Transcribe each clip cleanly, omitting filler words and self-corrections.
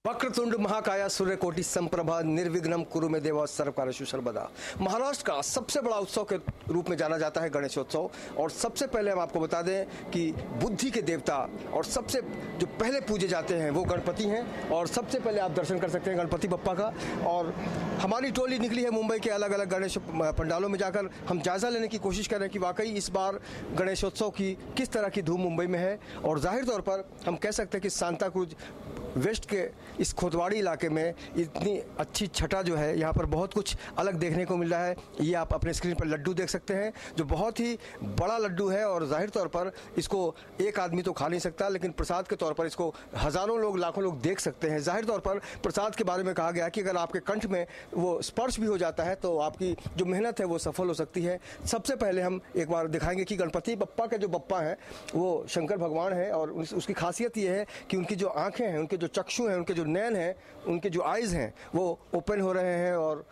वक्रतुंड महाकाया सूर्यकोटि संप्रभा निर्विघ्नम कुरु मे देवा सर्वकार्येषु सर्वदा। महाराष्ट्र का सबसे बड़ा उत्सव के रूप में जाना जाता है गणेशोत्सव। और सबसे पहले हम आपको बता दें कि बुद्धि के देवता और सबसे जो पहले पूजे जाते हैं वो गणपति हैं। और सबसे पहले आप दर्शन कर सकते हैं गणपति बप्पा का। और हमारी टोली निकली है मुंबई के अलग अलग गणेश पंडालों में जाकर हम जायज़ा लेने की कोशिश कर रहे हैं कि वाकई इस बार गणेशोत्सव की किस तरह की धूम मुंबई में है। और जाहिर तौर पर हम कह सकते हैं कि सांता क्रूज वेस्ट के इस खोतवाड़ी इलाके में इतनी अच्छी छटा जो है, यहाँ पर बहुत कुछ अलग देखने को मिल रहा है। ये आप अपने स्क्रीन पर लड्डू देख सकते हैं जो बहुत ही बड़ा लड्डू है। और जाहिर तौर पर इसको एक आदमी तो खा नहीं सकता, लेकिन प्रसाद के तौर पर इसको हज़ारों लोग लाखों लोग देख सकते हैं। जाहिर तौर पर प्रसाद के बारे में कहा गया कि अगर आपके कंठ में वो स्पर्श भी हो जाता है तो आपकी जो मेहनत है वो सफल हो सकती है। सबसे पहले हम एक बार दिखाएंगे कि गणपति बप्पा के जो बप्पा हैं वो शंकर भगवान हैं। और उसकी खासियत ये है कि उनकी जो आँखें हैं, उनके जो चक्षु हैं, उनके जो नैन हैं, उनके जो आइज़ हैं वो ओपन हो रहे हैं। और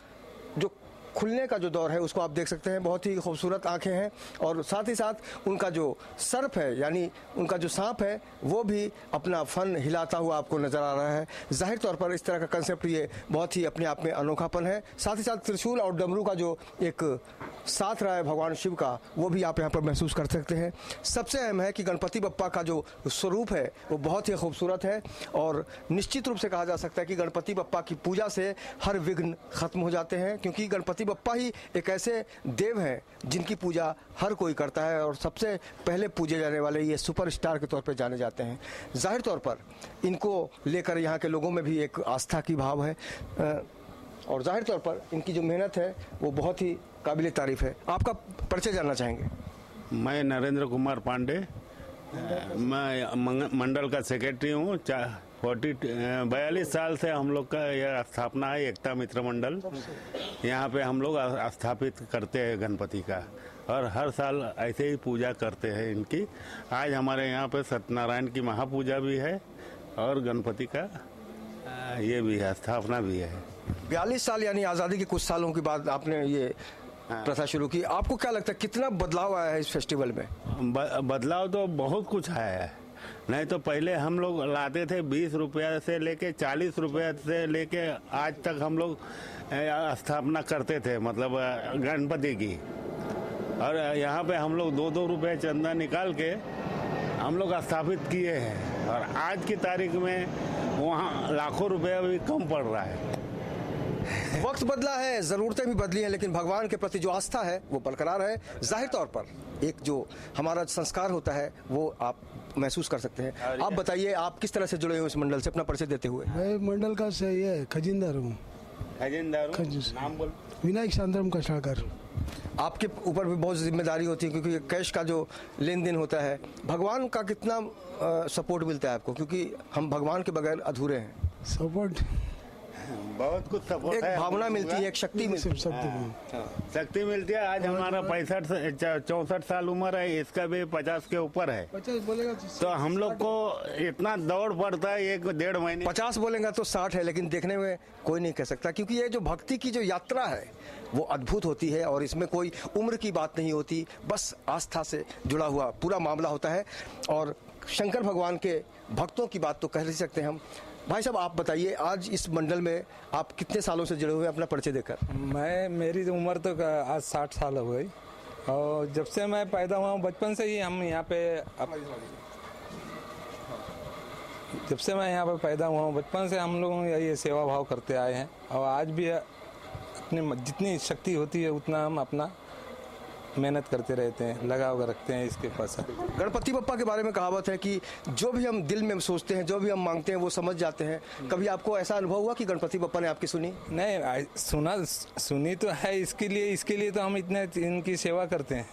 जो खुलने का जो दौर है उसको आप देख सकते हैं। बहुत ही खूबसूरत आंखें हैं। और साथ ही साथ उनका जो सर्प है यानी उनका जो सांप है वो भी अपना फन हिलाता हुआ आपको नज़र आ रहा है। जाहिर तौर पर इस तरह का कंसेप्ट ये बहुत ही अपने आप में अनोखापन है। साथ ही साथ त्रिशूल और डमरू का जो एक साथ रहा है भगवान शिव का, वो भी आप यहाँ पर महसूस कर सकते हैं। सबसे अहम है कि गणपति बप्पा का जो स्वरूप है वो बहुत ही खूबसूरत है। और निश्चित रूप से कहा जा सकता है कि गणपति बप्पा की पूजा से हर विघ्न खत्म हो जाते हैं, क्योंकि गणपति बप्पा ही एक ऐसे देव हैं जिनकी पूजा हर कोई करता है। और सबसे पहले पूजे जाने वाले ये सुपरस्टार के तौर पे जाने जाते हैं। जाहिर तौर पर इनको लेकर यहाँ के लोगों में भी एक आस्था की भाव है। और जाहिर तौर पर इनकी जो मेहनत है वो बहुत ही काबिल तारीफ है। आपका परिचय जानना चाहेंगे? मैं नरेंद्र कुमार पांडे, मैं मंडल का सेक्रेटरी हूँ। 42 साल से हम लोग का यह स्थापना है, एकता मित्र मंडल। यहाँ पे हम लोग स्थापित करते हैं गणपति का और हर साल ऐसे ही पूजा करते हैं इनकी। आज हमारे यहाँ पे सत्यनारायण की महापूजा भी है और गणपति का ये भी है, स्थापना भी है। 42 साल यानी आज़ादी के कुछ सालों के बाद आपने ये प्रथा शुरू की। आपको क्या लगता है कितना बदलाव आया है इस फेस्टिवल में? बदलाव तो बहुत कुछ आया है। नहीं तो पहले हम लोग लाते थे 20 रुपया से लेके 40 रुपया से लेके आज तक हम लोग स्थापना करते थे, मतलब गणपति की। और यहाँ पे हम लोग 2-2 रुपये चंदा निकाल के हम लोग स्थापित किए हैं। और आज की तारीख में वहाँ लाखों रुपया भी कम पड़ रहा है। वक्त बदला है, ज़रूरतें भी बदली हैं, लेकिन भगवान के प्रति जो आस्था है वो बरकरार है। जाहिर तौर पर एक जो हमारा संस्कार होता है वो आप महसूस कर सकते हैं। आप बताइए आप किस तरह से जुड़े हो इस मंडल से, अपना परिचय देते हुए? मैं मंडल का ये खजिनदार हूँ। नाम बोल। विनायक शांतराम कष्टाकर। आपके ऊपर भी बहुत जिम्मेदारी होती है क्योंकि कैश का जो लेन देन होता है। भगवान का कितना सपोर्ट मिलता है आपको, क्योंकि हम भगवान के बगैर अधूरे हैं? सपोर्ट बहुत कुछ सपोर्ट एक है, भावना मिलती है, एक शक्ति मिलती है। शक्ति मिलती है। आज हमारा 64 साल उम्र है, इसका भी 50 के ऊपर है। 50 बोलेगा तो हम लोग को इतना दौड़ पड़ता है 1-1.5 महीने। 50 बोलेगा तो 60 है, लेकिन देखने में कोई नहीं कह सकता, क्योंकि ये जो भक्ति की जो यात्रा है वो अद्भुत होती है। और इसमें कोई उम्र की बात नहीं होती, बस आस्था से जुड़ा हुआ पूरा मामला होता है। और शंकर भगवान के भक्तों की बात तो कह नहीं सकते हम। भाई साहब आप बताइए, आज इस मंडल में आप कितने सालों से जुड़े हुए हैं, अपना परिचय देकर? मेरी उम्र तो आज 60 साल हो गई। और जब से मैं पैदा हुआ हूँ बचपन से ही हम यहाँ पे जब से मैं यहाँ पे पैदा हुआ हूँ बचपन से हम लोग ये सेवा भाव करते आए हैं। और आज भी अपनी जितनी शक्ति होती है उतना हम अपना मेहनत करते रहते हैं, लगाव रखते हैं इसके पास। गणपति बप्पा के बारे में कहावत है कि जो भी हम दिल में सोचते हैं, जो भी हम मांगते हैं वो समझ जाते हैं। कभी आपको ऐसा अनुभव हुआ कि गणपति बप्पा ने आपकी सुनी? नहीं, सुनी तो है। इसके लिए तो हम इतने इनकी सेवा करते हैं।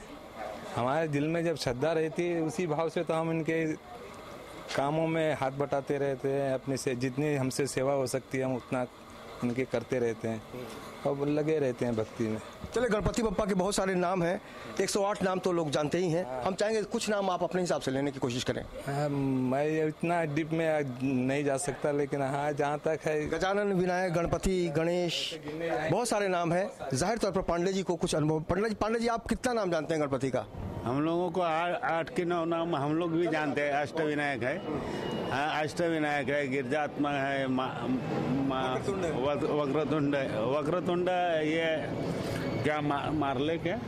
हमारे दिल में जब श्रद्धा रहती है उसी भाव से तो हम इनके कामों में हाथ बटाते रहते हैं। अपने से जितनी हमसे सेवा हो सकती है हम उतना इनके करते रहते हैं और लगे रहते हैं भक्ति में। चले, गणपति बप्पा के बहुत सारे नाम हैं, 108 नाम तो लोग जानते ही हैं। हम चाहेंगे कुछ नाम आप अपने हिसाब से लेने की कोशिश करें। मैं इतना डीप में नहीं जा सकता, लेकिन हाँ जहाँ तक है गजानन, विनायक, गणपति, गणेश, बहुत सारे नाम हैं। जाहिर तौर पर पांडे जी को कुछ अनुभव। पांडे जी आप कितना नाम जानते हैं गणपति का? हम लोगों को 8 के 9 नाम हम लोग भी जानते हैं। अष्टविनायक है हाँ, अष्टविनायक है, गिरजात्मक है, वक्रतुंड ये क्या मार्ले क्या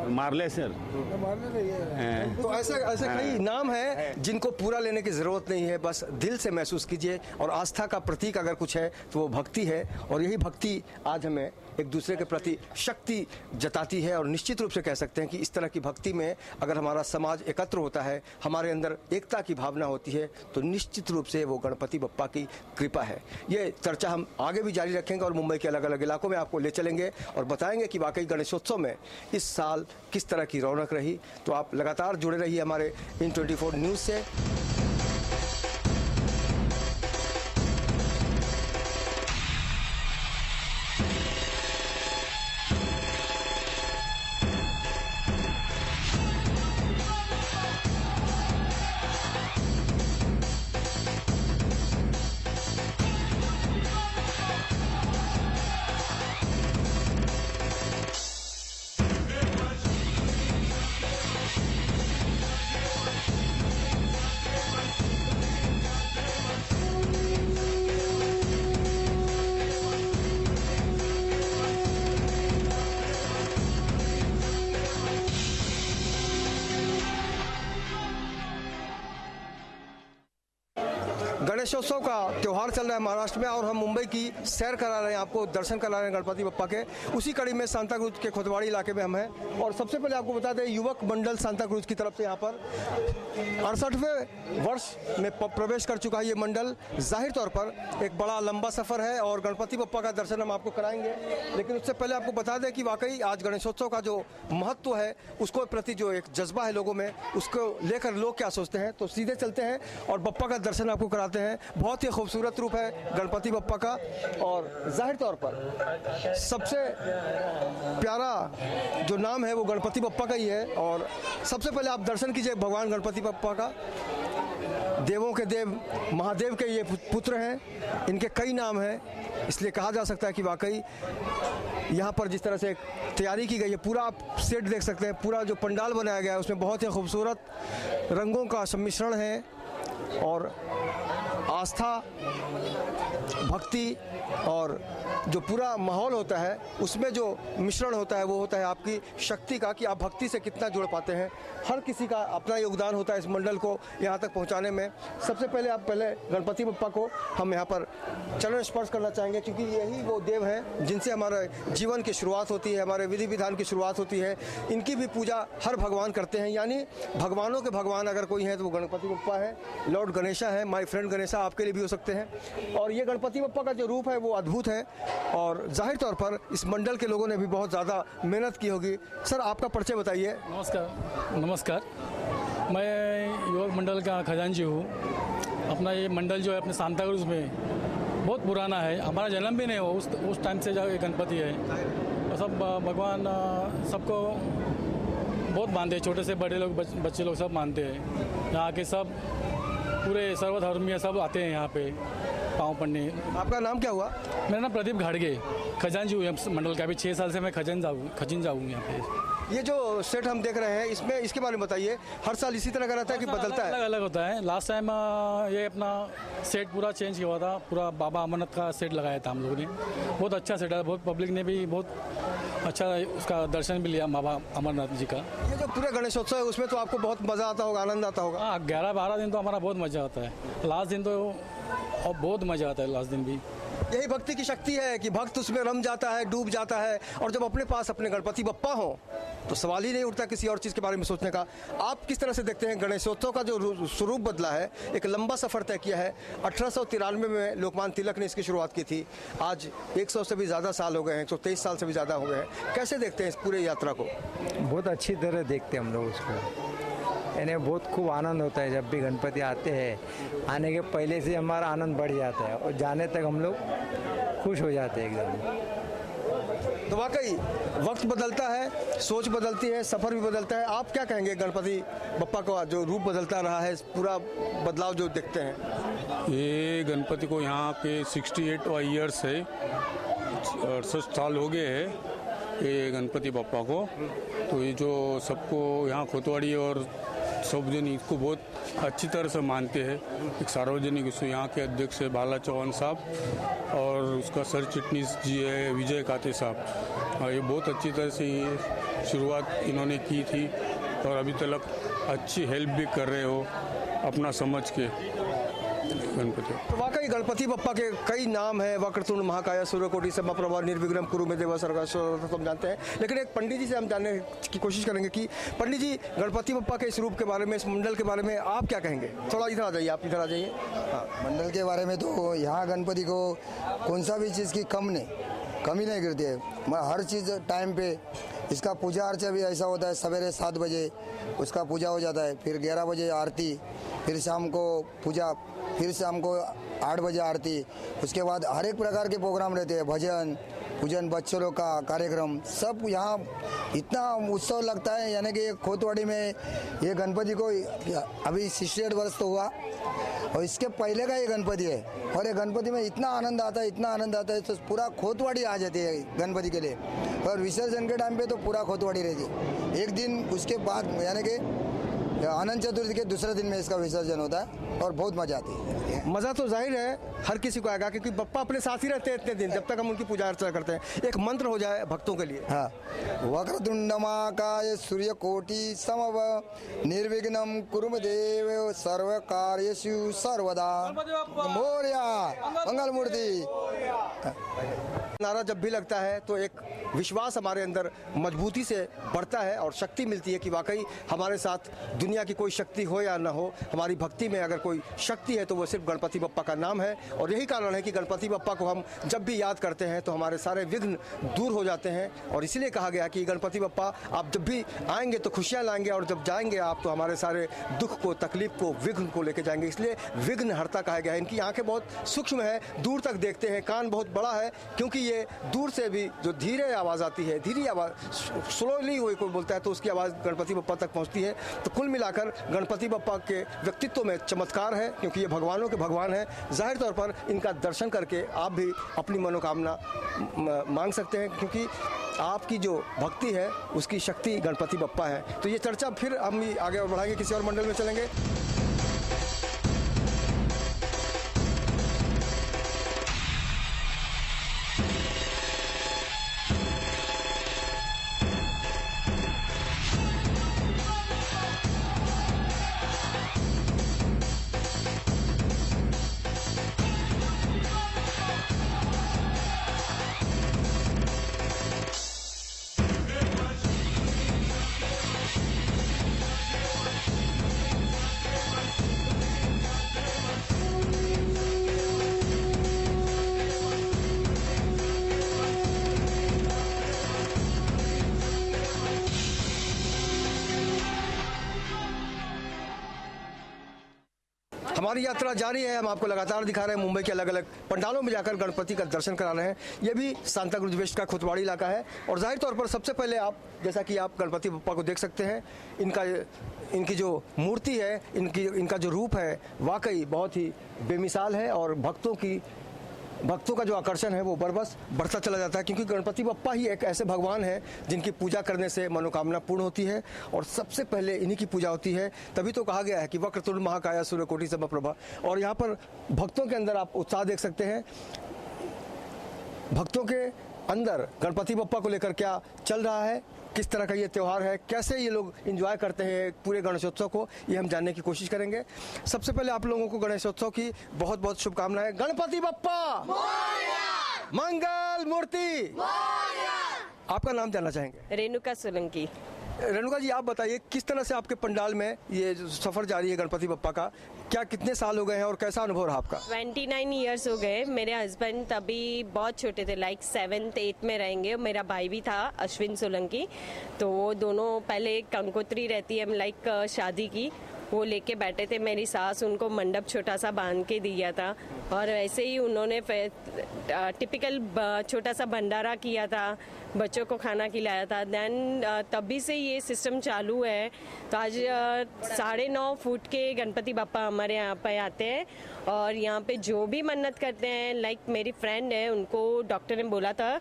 मार्ले सर। तो ऐसे ऐसे कई नाम हैं जिनको पूरा लेने की जरूरत नहीं है, बस दिल से महसूस कीजिए। और आस्था का प्रतीक अगर कुछ है तो वो भक्ति है, और यही भक्ति आज हमें एक दूसरे के प्रति शक्ति जताती है। और निश्चित रूप से कह सकते हैं कि इस तरह की भक्ति में अगर हमारा समाज एकत्र होता है, हमारे अंदर एकता की भावना होती है, तो निश्चित रूप से वो गणपति बप्पा की कृपा है। ये चर्चा हम आगे भी जारी रखेंगे और मुंबई के अलग अलग इलाकों में आपको ले चलेंगे और बताएंगे कि वाकई गणेशोत्सव में इस साल किस तरह की रौनक रही। तो आप लगातार जुड़े रहिए हमारे इन 24 न्यूज़ से। गणेशोत्सव का त्यौहार चल रहा है महाराष्ट्र में, और हम मुंबई की सैर करा रहे हैं, आपको दर्शन करा रहे हैं गणपति बप्पा के। उसी कड़ी में सांता क्रूज के खोतवाड़ी इलाके में हम हैं। और सबसे पहले आपको बता दें, युवक मंडल सांता क्रूज की तरफ से यहाँ पर 68वें वर्ष में प्रवेश कर चुका है ये मंडल। जाहिर तौर पर एक बड़ा लंबा सफ़र है और गणपति बप्पा का दर्शन हम आपको कराएंगे, लेकिन उससे पहले आपको बता दें कि वाकई आज गणेशोत्सव का जो महत्व है, उसको प्रति जो एक जज्बा है लोगों में, उसको लेकर लोग क्या सोचते हैं। तो सीधे चलते हैं और बप्पा का दर्शन आपको कराते हैं। बहुत ही खूबसूरत रूप है गणपति बप्पा का, और जाहिर तौर पर सबसे प्यारा जो नाम है वो गणपति बप्पा का ही है। और सबसे पहले आप दर्शन कीजिए भगवान गणपति बप्पा का। देवों के देव महादेव के ये पुत्र हैं, इनके कई नाम हैं, इसलिए कहा जा सकता है कि वाकई यहाँ पर जिस तरह से तैयारी की गई है, पूरा आप सेट देख सकते हैं, पूरा जो पंडाल बनाया गया है उसमें बहुत ही खूबसूरत रंगों का सम्मिश्रण है। और आस्था, भक्ति और जो पूरा माहौल होता है उसमें जो मिश्रण होता है वो होता है आपकी शक्ति का, कि आप भक्ति से कितना जुड़ पाते हैं। हर किसी का अपना योगदान होता है इस मंडल को यहाँ तक पहुँचाने में। सबसे पहले गणपति बप्पा को हम यहाँ पर चरण स्पर्श करना चाहेंगे, क्योंकि यही वो देव हैं जिनसे हमारे जीवन की शुरुआत होती है, हमारे विधि विधान की शुरुआत होती है। इनकी भी पूजा हर भगवान करते हैं, यानी भगवानों के भगवान अगर कोई है तो वो गणपति बप्पा है। लॉर्ड गणेशा है, माय फ्रेंड गणेशा आपके लिए भी हो सकते हैं। और ये गणपति बप्पा का जो रूप है वो अद्भुत है, और जाहिर तौर पर इस मंडल के लोगों ने भी बहुत ज़्यादा मेहनत की होगी। सर, आपका परिचय बताइए। नमस्कार, मैं युवक मंडल का खजांची हूँ। अपना ये मंडल जो है अपने सांता क्रूज में बहुत पुराना है, हमारा जन्म भी नहीं हुआ उस टाइम से जो गणपति है। और सब भगवान सबको बहुत मानते हैं, छोटे से बड़े लोग बच्चे लोग सब मानते हैं। यहाँ के सब पूरे सर्वधर्मीय सब आते हैं यहाँ पे पाँव पड़ने। आपका नाम क्या हुआ? मेरा नाम प्रदीप घाड़गे, खजांची हूँ मंडल का। अभी 6 साल से मैं खजिन जाऊँ यहाँ पे। ये जो सेट हम देख रहे हैं इसमें इसके बारे में बताइए। हर साल इसी तरह का रहता है कि बदलता है? अलग अलग होता है। लास्ट टाइम ये अपना सेट पूरा चेंज हुआ था, पूरा बाबा अमरनाथ का सेट लगाया था हम लोगों ने। बहुत अच्छा सेट है, बहुत पब्लिक ने भी बहुत अच्छा उसका दर्शन भी लिया बाबा अमरनाथ जी का। ये जो पूरे गणेशोत्सव है उसमें तो आपको बहुत मज़ा आता होगा, आनंद आता होगा? हाँ, 11-12 दिन तो हमारा बहुत मज़ा आता है। लास्ट दिन तो और बहुत मज़ा आता है, लास्ट दिन भी। यही भक्ति की शक्ति है कि भक्त उसमें रम जाता है, डूब जाता है। और जब अपने पास अपने गणपति बप्पा हो तो सवाल ही नहीं उठता किसी और चीज़ के बारे में सोचने का। आप किस तरह से देखते हैं गणेशोत्सव का जो स्वरूप बदला है? एक लंबा सफ़र तय किया है। 1893 में लोकमान्य तिलक ने इसकी शुरुआत की थी। आज 100 से भी ज़्यादा साल हो गए हैं, 123 साल से भी ज़्यादा हो गए हैं। कैसे देखते हैं इस पूरे यात्रा को? बहुत अच्छी तरह देखते हैं हम लोग उसको। यानी बहुत खूब आनंद होता है जब भी गणपति आते हैं। आने के पहले से हमारा आनंद बढ़ जाता है और जाने तक हम लोग खुश हो जाते हैं एकदम। तो वाकई वक्त बदलता है, सोच बदलती है, सफ़र भी बदलता है। आप क्या कहेंगे गणपति बप्पा का जो रूप बदलता रहा है, पूरा बदलाव जो देखते हैं? ये गणपति को यहाँ पे 68 ईयर्स है, 68 साल हो गए हैं ये गणपति बप्पा को। तो ये जो सबको यहाँ खोतवाड़ी और सब जन इसको बहुत अच्छी तरह से मानते हैं। एक सार्वजनिक उत्सव यहाँ के अध्यक्ष है बाला चौहान साहब और उसका सर चिटनीस जी है विजय काते साहब। ये बहुत अच्छी तरह से ये शुरुआत इन्होंने की थी और अभी तक अच्छी हेल्प भी कर रहे हो अपना समझ के गणपति। तो वाकई गणपति बप्पा के कई नाम हैं, वक्रतुंड महाकाय सूर्यकोटि समप्रभा निर्विघ्नं कुरु मे देवा सर्वदा, तो हम जानते हैं। लेकिन एक पंडित जी से हम जानने की कोशिश करेंगे कि पंडित जी गणपति बप्पा के इस रूप के बारे में, इस मंडल के बारे में आप क्या कहेंगे? थोड़ा इधर आ जाइए, आप इधर आ जाइए। हाँ, मंडल के बारे में तो यहाँ गणपति को कौन सा भी चीज़ की कमी नहीं करती है। हर चीज़ टाइम पे इसका पूजा अर्चा भी ऐसा होता है। सवेरे 7 बजे उसका पूजा हो जाता है, फिर 11 बजे आरती, फिर शाम को पूजा, फिर शाम को 8 बजे आरती। उसके बाद हर एक प्रकार के प्रोग्राम रहते हैं, भजन पूजन, बच्चों लोग का कार्यक्रम, सब यहाँ इतना उत्सव लगता है। यानी कि खोतवाड़ी में ये गणपति को अभी 68 वर्ष तो हुआ और इसके पहले का ये गणपति है और ये गणपति में इतना आनंद आता है तो पूरा खोतवाड़ी आ जाती है गणपति के लिए। और विसर्जन के टाइम पे तो पूरा खोतवाड़ी रहती है। एक दिन उसके बाद यानी कि अनंत चतुर्थी के दूसरे दिन में इसका विसर्जन होता है और बहुत मजा आती है। मज़ा तो जाहिर है हर किसी को आएगा, क्योंकि बप्पा अपने साथ ही रहते हैं इतने दिन, जब तक हम उनकी पूजा अर्चना करते हैं। एक मंत्र हो जाए भक्तों के लिए। हाँ, वक्रतुंड महाकाय सूर्यकोटि समप्रभा निर्विघ्नं कुरु मे देव सर्व कार्येषु सर्वदा मोरया मंगल मूर्ति। नारा जब भी लगता है तो एक विश्वास हमारे अंदर मजबूती से बढ़ता है और शक्ति मिलती है कि वाकई हमारे साथ दुनिया की कोई शक्ति हो या ना हो, हमारी भक्ति में अगर कोई शक्ति है तो वो सिर्फ गणपति बप्पा का नाम है। और यही कारण है कि गणपति बप्पा को हम जब भी याद करते हैं तो हमारे सारे विघ्न दूर हो जाते हैं। और इसलिए कहा गया कि गणपति बप्पा आप जब भी आएंगे तो खुशियाँ लाएंगे और जब जाएंगे आप तो हमारे सारे दुख को, तकलीफ को, विघ्न को लेके जाएंगे। इसलिए विघ्न हर्ता कहा गया है। इनकी आंखें बहुत सूक्ष्म है, दूर तक देखते हैं, कान बहुत बड़ा है, क्योंकि ये दूर से भी जो धीरे आवाज़ आती है, धीरे आवाज़, स्लोली कोई बोलता है तो उसकी आवाज़ गणपति बप्पा तक पहुंचती है। तो कुल मिलाकर गणपति बप्पा के व्यक्तित्व में चमत्कार है, क्योंकि ये भगवानों के भगवान हैं। जाहिर तौर पर इनका दर्शन करके आप भी अपनी मनोकामना मांग सकते हैं, क्योंकि आपकी जो भक्ति है उसकी शक्ति गणपति बप्पा है। तो ये चर्चा फिर हम आगे बढ़ाएंगे, किसी और मंडल में चलेंगे। हमारी यात्रा जारी है। हम आपको लगातार दिखा रहे हैं मुंबई के अलग अलग पंडालों में जाकर गणपति का दर्शन करा रहे हैं। ये भी सांता क्रूज वेस्ट का खोतवाड़ी इलाका है। और जाहिर तौर पर सबसे पहले आप, जैसा कि आप गणपति बप्पा को देख सकते हैं, इनकी जो मूर्ति है, इनका जो रूप है वाकई बहुत ही बेमिसाल है। और भक्तों का जो आकर्षण है वो बरबस बढ़ता चला जाता है, क्योंकि गणपति बप्पा ही एक ऐसे भगवान है जिनकी पूजा करने से मनोकामना पूर्ण होती है और सबसे पहले इन्हीं की पूजा होती है। तभी तो कहा गया है कि वक्रतुंड महाकाय सूर्यकोटि समप्रभा। और यहाँ पर भक्तों के अंदर आप उत्साह देख सकते हैं। भक्तों के अंदर गणपति बप्पा को लेकर क्या चल रहा है, किस तरह का ये त्यौहार है, कैसे ये लोग एंजॉय करते हैं पूरे गणेशोत्सव को, ये हम जानने की कोशिश करेंगे। सबसे पहले आप लोगों को गणेशोत्सव की बहुत बहुत शुभकामनाएं। गणपति बप्पा मंगल मूर्ति। आपका नाम जानना चाहेंगे? रेणुका सोलंकी। रेणुका जी, आप बताइए किस तरह से आपके पंडाल में ये जो सफर जारी है गणपति बप्पा का, क्या कितने साल हो गए हैं और कैसा अनुभव रहा आपका? 29 ईयर्स हो गए। मेरे हस्बैंड तभी बहुत छोटे थे, लाइक 7th 8th में रहेंगे। मेरा भाई भी था अश्विन सोलंकी, तो वो दोनों पहले कंकोत्री रहती है लाइक शादी की, वो लेके बैठे थे। मेरी सास उनको मंडप छोटा सा बांध के दिया था और ऐसे ही उन्होंने टिपिकल छोटा सा भंडारा किया था, बच्चों को खाना खिलाया था। देन तभी से ये सिस्टम चालू है। तो आज 9.5 फुट के गणपति बप्पा हमारे यहाँ पे आते हैं और यहाँ पे जो भी मन्नत करते हैं, लाइक मेरी फ्रेंड है, उनको डॉक्टर ने बोला था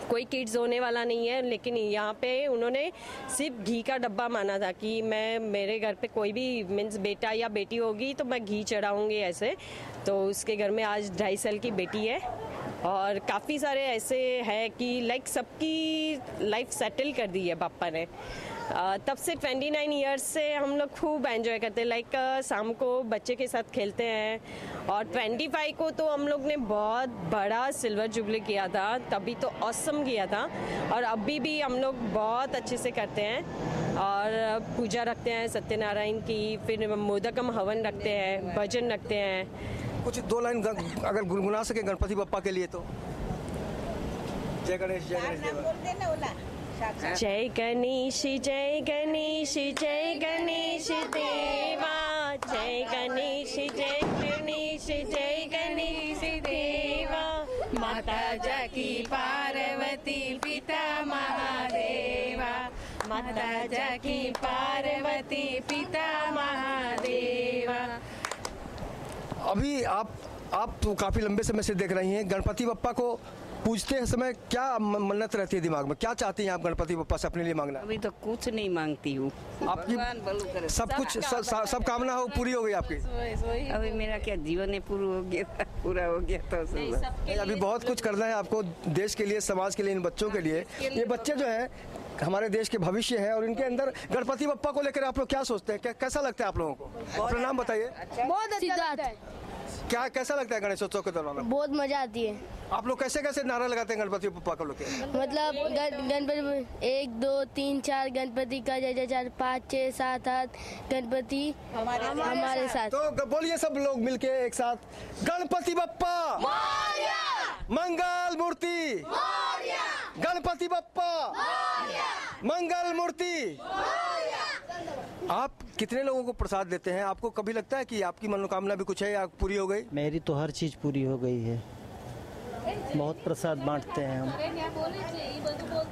कोई किड्स होने वाला नहीं है, लेकिन यहाँ पे उन्होंने सिर्फ घी का डब्बा माना था कि मैं मेरे घर पे कोई भी मीन्स बेटा या बेटी होगी तो मैं घी चढ़ाऊँगी ऐसे। तो उसके घर में आज 2.5 साल की बेटी है और काफ़ी सारे ऐसे हैं कि लाइक सबकी लाइफ सेटल कर दी है पापा ने। तब से 29 इयर्स से हम लोग खूब एंजॉय करते हैं, लाइक शाम को बच्चे के साथ खेलते हैं। और 25 को तो हम लोग ने बहुत बड़ा सिल्वर जुबली किया था, तभी तो ऑसम किया था। और अभी भी हम लोग बहुत अच्छे से करते हैं और पूजा रखते हैं सत्यनारायण की, फिर मोदकम हवन रखते हैं, भजन रखते हैं। कुछ 2 लाइन अगर गुनगुना सके गणपति बप्पा के लिए तो। जय गणेश जय गणेश देवा। जय गणेश जय गणेश जय गणेश देवा, जय गणेश जय गणेश जय गणेश देवा। माता जाकी पार्वती पिता महादेवा, माता जाकी पार्वती पिता महादेवा। अभी आप तो काफी लंबे समय से देख रही हैं गणपति बप्पा को पूजते समय क्या मन्नत रहती है दिमाग में, क्या चाहती हैं आप गणपति बप्पा से अपने लिए मांगना? अभी तो कुछ नहीं मांगती हूँ, आपकी भगवान भलू करे। सब कुछ सब कामना हो पूरी हो गई आपकी? अभी मेरा क्या जीवन है पूरा हो गया, पूरा हो गया तो नहीं, अभी बहुत कुछ करना है आपको देश के लिए, समाज के लिए, इन बच्चों के लिए। ये बच्चे जो है हमारे देश के भविष्य है और इनके अंदर गणपति बप्पा को लेकर आप लोग क्या सोचते हैं, कैसा लगता है आप लोगों को? अपना नाम बताइए। बहुत अच्छा लगता है। क्या कैसा लगता है गणेशोत्सव के दौरान? बहुत मजा आती है। आप लोग कैसे कैसे नारा लगाते हैं गणपति बप्पा को लेकर? मतलब गणपति 1 2 3 4 गणपति का जय जयकार, 5 6 7 8 गणपति हमारे साथ। तो बोलिए सब लोग मिलके एक साथ, गणपति बप्पा मंगल मूर्ति, गणपति बप्पा मंगल मूर्ति। आप कितने लोगों को प्रसाद देते हैं? आपको कभी लगता है कि आपकी मनोकामना भी कुछ है या पूरी हो गई? मेरी तो हर चीज़ पूरी हो गई है, बहुत प्रसाद बांटते हैं हम।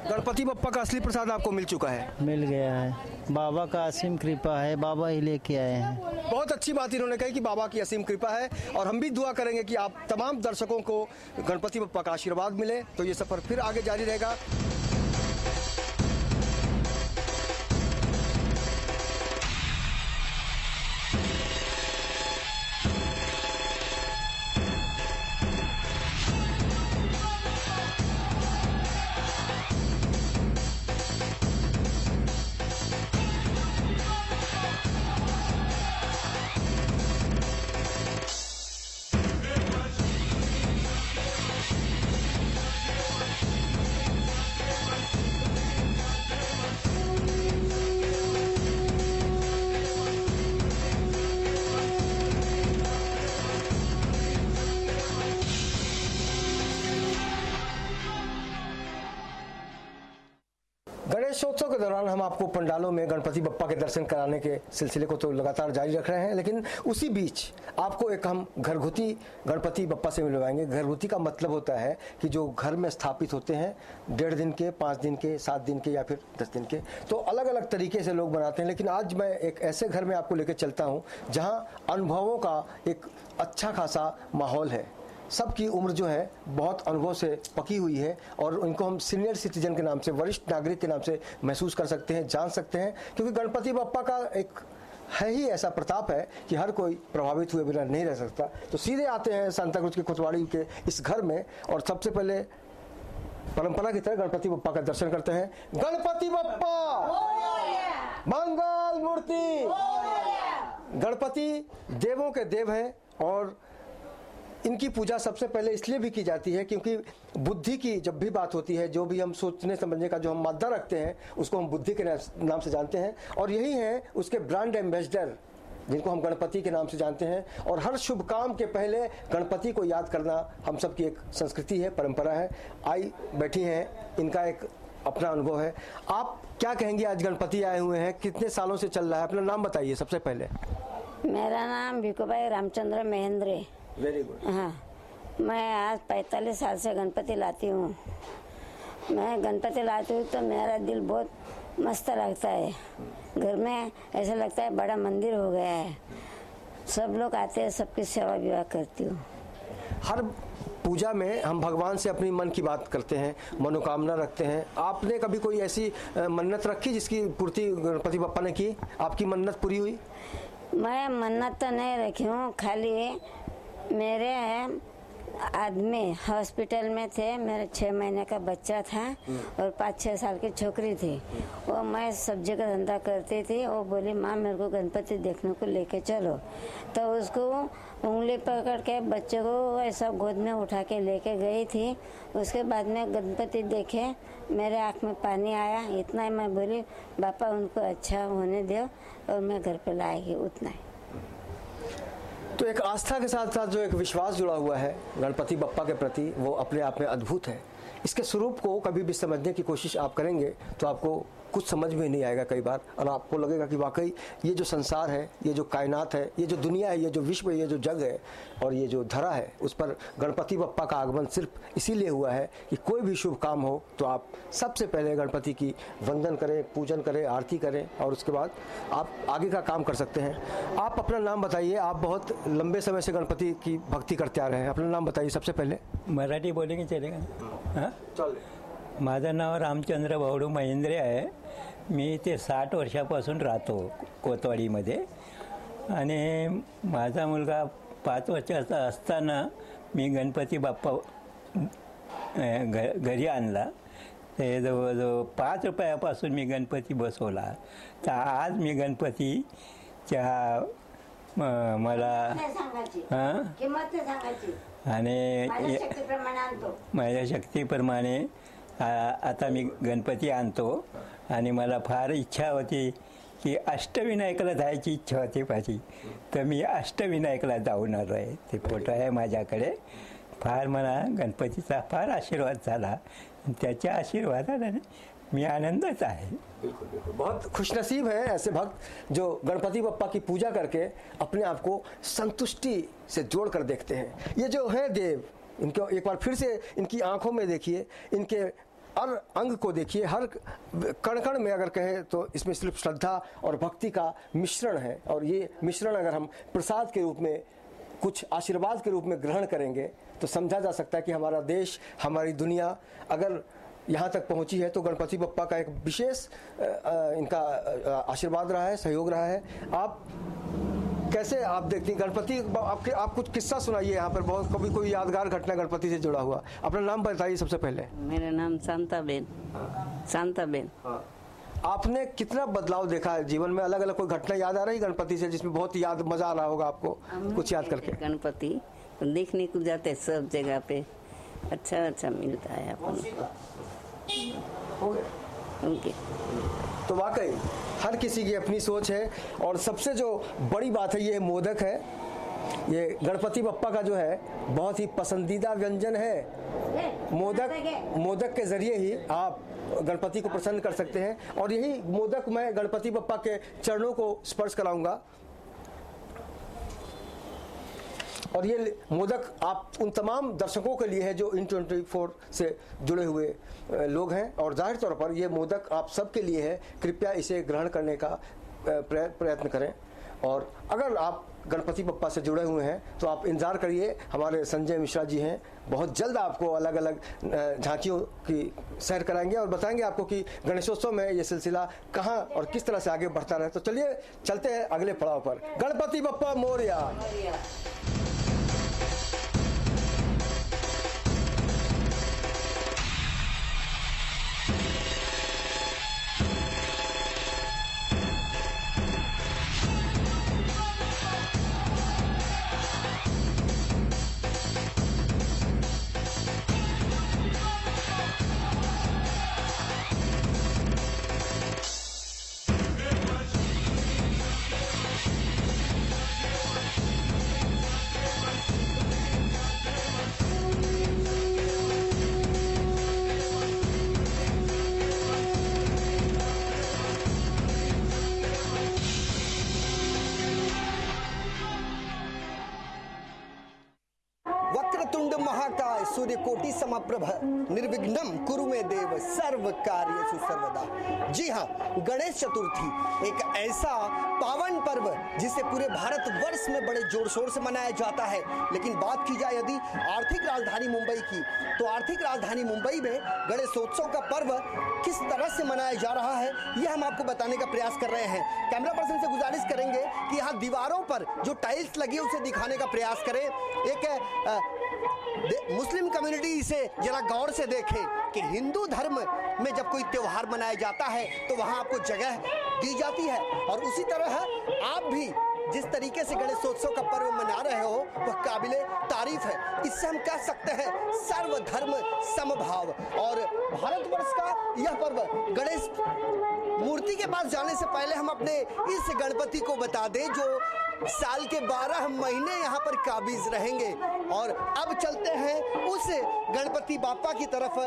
गणपति बप्पा का असली प्रसाद आपको मिल चुका है? मिल गया है, बाबा का असीम कृपा है, बाबा ही लेके आए हैं। बहुत अच्छी बात इन्होंने कही कि बाबा की असीम कृपा है और हम भी दुआ करेंगे कि आप तमाम दर्शकों को गणपति बप्पा का आशीर्वाद मिले तो ये सफर फिर आगे जारी रहेगा। गणेशोत्सव के दौरान हम आपको पंडालों में गणपति बप्पा के दर्शन कराने के सिलसिले को तो लगातार जारी रख रहे हैं, लेकिन उसी बीच आपको एक हम घरगुती गणपति बप्पा से मिलवाएंगे। घरगुती का मतलब होता है कि जो घर में स्थापित होते हैं 1.5 दिन के, 5 दिन के, 7 दिन के या फिर 10 दिन के, तो अलग अलग तरीके से लोग बनाते हैं। लेकिन आज मैं एक ऐसे घर में आपको लेकर चलता हूँ जहाँ अनुभवों का एक अच्छा खासा माहौल है। सबकी उम्र जो है बहुत अनुभव से पकी हुई है और इनको हम सीनियर सिटीजन के नाम से, वरिष्ठ नागरिक के नाम से महसूस कर सकते हैं, जान सकते हैं, क्योंकि गणपति बप्पा का एक है ही ऐसा प्रताप है कि हर कोई प्रभावित हुए बिना नहीं रह सकता। तो सीधे आते हैं सांताक्रूज के कोतवाड़ी के इस घर में और सबसे पहले परंपरा की तरह गणपति बप्पा का दर्शन करते हैं। गणपति बप्पा मंगल मूर्ति। गणपति देवों के देव हैं और इनकी पूजा सबसे पहले इसलिए भी की जाती है क्योंकि बुद्धि की जब भी बात होती है, जो भी हम सोचने समझने का जो हम मादा रखते हैं उसको हम बुद्धि के नाम से जानते हैं और यही है उसके ब्रांड एम्बेसडर जिनको हम गणपति के नाम से जानते हैं। और हर शुभ काम के पहले गणपति को याद करना हम सबकी एक संस्कृति है, परंपरा है। आई बैठी हैं, इनका एक अपना अनुभव है। आप क्या कहेंगे? आज गणपति आए हुए हैं, कितने सालों से चल रहा है? अपना नाम बताइए सबसे पहले। मेरा नाम भिकूबाई रामचंद्र महेंद्र। Very good. हाँ, मैं आज 45 साल से गणपति लाती हूँ। मैं गणपति लाती हूँ तो मेरा दिल बहुत मस्त लगता है। घर में ऐसा लगता है बड़ा मंदिर हो गया है। सब लोग आते हैं, सबकी सेवा विवाह करती हूँ। हर पूजा में हम भगवान से अपनी मन की बात करते हैं, मनोकामना रखते हैं। आपने कभी कोई ऐसी मन्नत रखी जिसकी पूर्ति गणपति बप्पा ने की? आपकी मन्नत पूरी हुई? मैं मन्नत तो नहीं रखी हूँ, खाली मेरे आदमी हॉस्पिटल में थे, मेरे 6 महीने का बच्चा था और 5-6 साल की छोकरी थी। वो मैं सब्जी का धंधा करती थी, वो बोली माँ मेरे को गणपति देखने को लेके चलो। तो उसको उंगली पकड़ के बच्चे को ऐसा गोद में उठा के लेके गई थी। उसके बाद में गणपति देखे, मेरे आँख में पानी आया। इतना ही मैं बोली पापा उनको अच्छा होने दो और मैं घर पे लाएगी, उतना ही। तो एक आस्था के साथ साथ जो एक विश्वास जुड़ा हुआ है गणपति बप्पा के प्रति, वो अपने आप में अद्भुत है। इसके स्वरूप को कभी भी समझने की कोशिश आप करेंगे तो आपको कुछ समझ में नहीं आएगा कई बार, और आपको लगेगा कि वाकई ये जो संसार है, ये जो कायनात है, ये जो दुनिया है, ये जो विश्व है, ये जो जग है और ये जो धरा है, उस पर गणपति बप्पा का आगमन सिर्फ इसीलिए हुआ है कि कोई भी शुभ काम हो तो आप सबसे पहले गणपति की वंदन करें, पूजन करें, आरती करें और उसके बाद आप आगे का काम कर सकते हैं। आप अपना नाम बताइए। आप बहुत लंबे समय से गणपति की भक्ति करते आ रहे हैं, अपना नाम बताइए सबसे पहले। मराठी बोलेंगे चलेगा? हां चल। माझं नाव रामचंद्र भाऊडू महेंद्रे आहे. मी ते 60 वर्षापासून राहतो कोतवाडीमध्ये आणि माझा मुलगा 5 वर्षाचा असताना मी गणपती बाप्पा घरी आणला. ते जवळजवळ 5 रुपयापासून मी गणपती बसवला. तर आज मी गणपतीच्या मला हां आणि माझ्या शक्तीप्रमाणे आता मी गणपती आणतो आणि मला फार इच्छा होती की अष्टविनायकला जायची इच्छा होती माझी. तर मी अष्टविनायकला जाऊन आलो आहे. ते फोटो आहे माझ्याकडे. फार मला गणपतीचा फार आशीर्वाद झाला. त्याच्या आशीर्वादाने मैं आनंदित है। बिल्कुल बिल्कुल, बहुत खुशनसीब है ऐसे भक्त जो गणपति बप्पा की पूजा करके अपने आप को संतुष्टि से जोड़ कर देखते हैं। ये जो है देव, इनको एक बार फिर से इनकी आंखों में देखिए, इनके हर अंग को देखिए, हर कण कण में अगर कहें तो इसमें सिर्फ श्रद्धा और भक्ति का मिश्रण है। और ये मिश्रण अगर हम प्रसाद के रूप में, कुछ आशीर्वाद के रूप में ग्रहण करेंगे तो समझा जा सकता है कि हमारा देश, हमारी दुनिया अगर यहाँ तक पहुँची है तो गणपति बप्पा का एक विशेष इनका आशीर्वाद रहा है, सहयोग रहा है। आप कैसे आप देखती हैं गणपति, आप कुछ किस्सा सुनाइए यहाँ पर, बहुत कभी कोई यादगार घटना गणपति से जुड़ा हुआ। अपना नाम बताइए सबसे पहले। मेरा नाम शांताबेन। शांताबेन। आपने कितना बदलाव देखा है जीवन में? अलग अलग कोई घटना याद आ रही गणपति से जिसमें बहुत याद मजा आ रहा होगा आपको कुछ याद करके? गणपति देखने को जाते सब जगह पे, अच्छा अच्छा मिलता है अपन उनके। तो वाकई हर किसी की अपनी सोच है। और सबसे जो बड़ी बात है ये मोदक है। ये गणपति बप्पा का जो है बहुत ही पसंदीदा व्यंजन है। मोदक के जरिए ही आप गणपति को प्रसन्न कर सकते हैं। और यही मोदक मैं गणपति बप्पा के चरणों को स्पर्श कराऊंगा। और ये मोदक आप उन तमाम दर्शकों के लिए है जो N24 से जुड़े हुए लोग हैं। और जाहिर तौर पर ये मोदक आप सबके लिए है। कृपया इसे ग्रहण करने का प्रयत्न करें। और अगर आप गणपति बप्पा से जुड़े हुए हैं तो आप इंतज़ार करिए, हमारे संजय मिश्रा जी हैं, बहुत जल्द आपको अलग अलग झांकियों की सैर कराएंगे और बताएंगे आपको कि गणेशोत्सव में ये सिलसिला कहाँ और किस तरह से आगे बढ़ता रहे। तो चलिए चलते हैं अगले पड़ाव पर। गणपति बप्पा मोरया। वक्रतुंड महाकाय सूर्यकोटि समप्रभ निर्विघ्नं कुरु मे देव सर्व कार्येषु सर्वदा। जी हाँ, गणेश चतुर्थी एक ऐसा पावन पर्व जिसे पूरे भारतवर्ष में बड़े जोर शोर से मनाया जाता है। लेकिन बात की जाए यदि आर्थिक राजधानी मुंबई की, तो आर्थिक राजधानी मुंबई में गणेशोत्सव का पर्व किस तरह से मनाया जा रहा है, यह हम आपको बताने का प्रयास कर रहे हैं। कैमरा पर्सन से गुजारिश करेंगे कि यहाँ दीवारों पर जो टाइल्स लगी है उसे दिखाने का प्रयास करें। एक मुस्लिम कम्युनिटी इसे जरा गौर से देखे कि हिंदू धर्म में जब कोई त्योहार मनाया जाता है तो वहां आपको जगह दी जाती है, और उसी तरह आप भी जिस तरीके से गणेशोत्सव का पर्व मना रहे हो वह काबिले तारीफ है। इससे हम कह सकते हैं सर्वधर्म समभाव। और भारतवर्ष का यह पर्व गणेश मूर्ति के पास जाने से पहले हम अपने इस गणपति को बता दें जो साल के 12 महीने यहाँ पर काबिज रहेंगे। और अब चलते हैं उस गणपति बापा की तरफ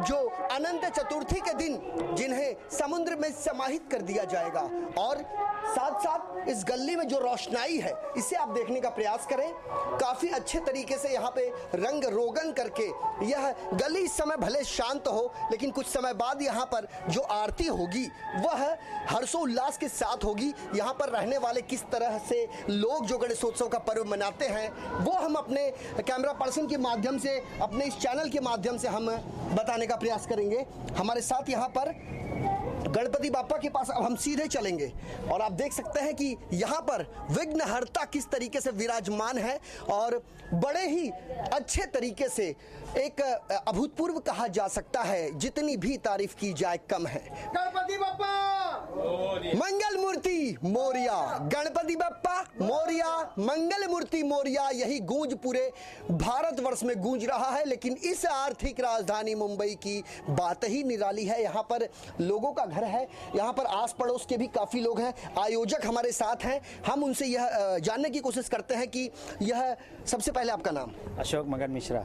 जो अनंत चतुर्थी के दिन जिन्हें समुद्र में समाहित कर दिया जाएगा। और साथ साथ इस गली में जो रोशनाई है इसे आप देखने का प्रयास करें। काफी अच्छे तरीके से यहाँ पे रंग रोगन करके यह गली इस समय भले शांत हो, लेकिन कुछ समय बाद यहाँ पर जो आरती होगी वह हर्षोल्लास के साथ होगी। यहाँ पर रहने वाले किस तरह से लोग जो गणेशोत्सव का पर्व मनाते हैं वो हम अपने कैमरा पर्सन के माध्यम से, अपने इस चैनल के माध्यम से हम बताने का प्रयास करेंगे। हमारे साथ यहाँ पर गणपति बापा के पास अब हम सीधे चलेंगे और आप देख सकते हैं कि यहाँ पर विघ्नहर्ता किस तरीके से विराजमान है और बड़े ही अच्छे तरीके से एक अभूतपूर्व कहा जा सकता है, जितनी भी तारीफ की जाए कम है। गणपति बापा मंगल मूर्ति मोरिया, गणपति बापा मोरिया, मंगल मूर्ति मोरिया, यही गूंज पूरे भारतवर्ष में गूंज रहा है। लेकिन इस आर्थिक राजधानी मुंबई की बात ही निराली है। यहाँ पर लोगों का घर है, यहाँ पर आस पड़ोस के भी काफी लोग हैं। आयोजक हमारे साथ हैं, हम उनसे यह जानने की कोशिश करते हैं कि यह, सबसे पहले आपका नाम? अशोक मगन मिश्रा।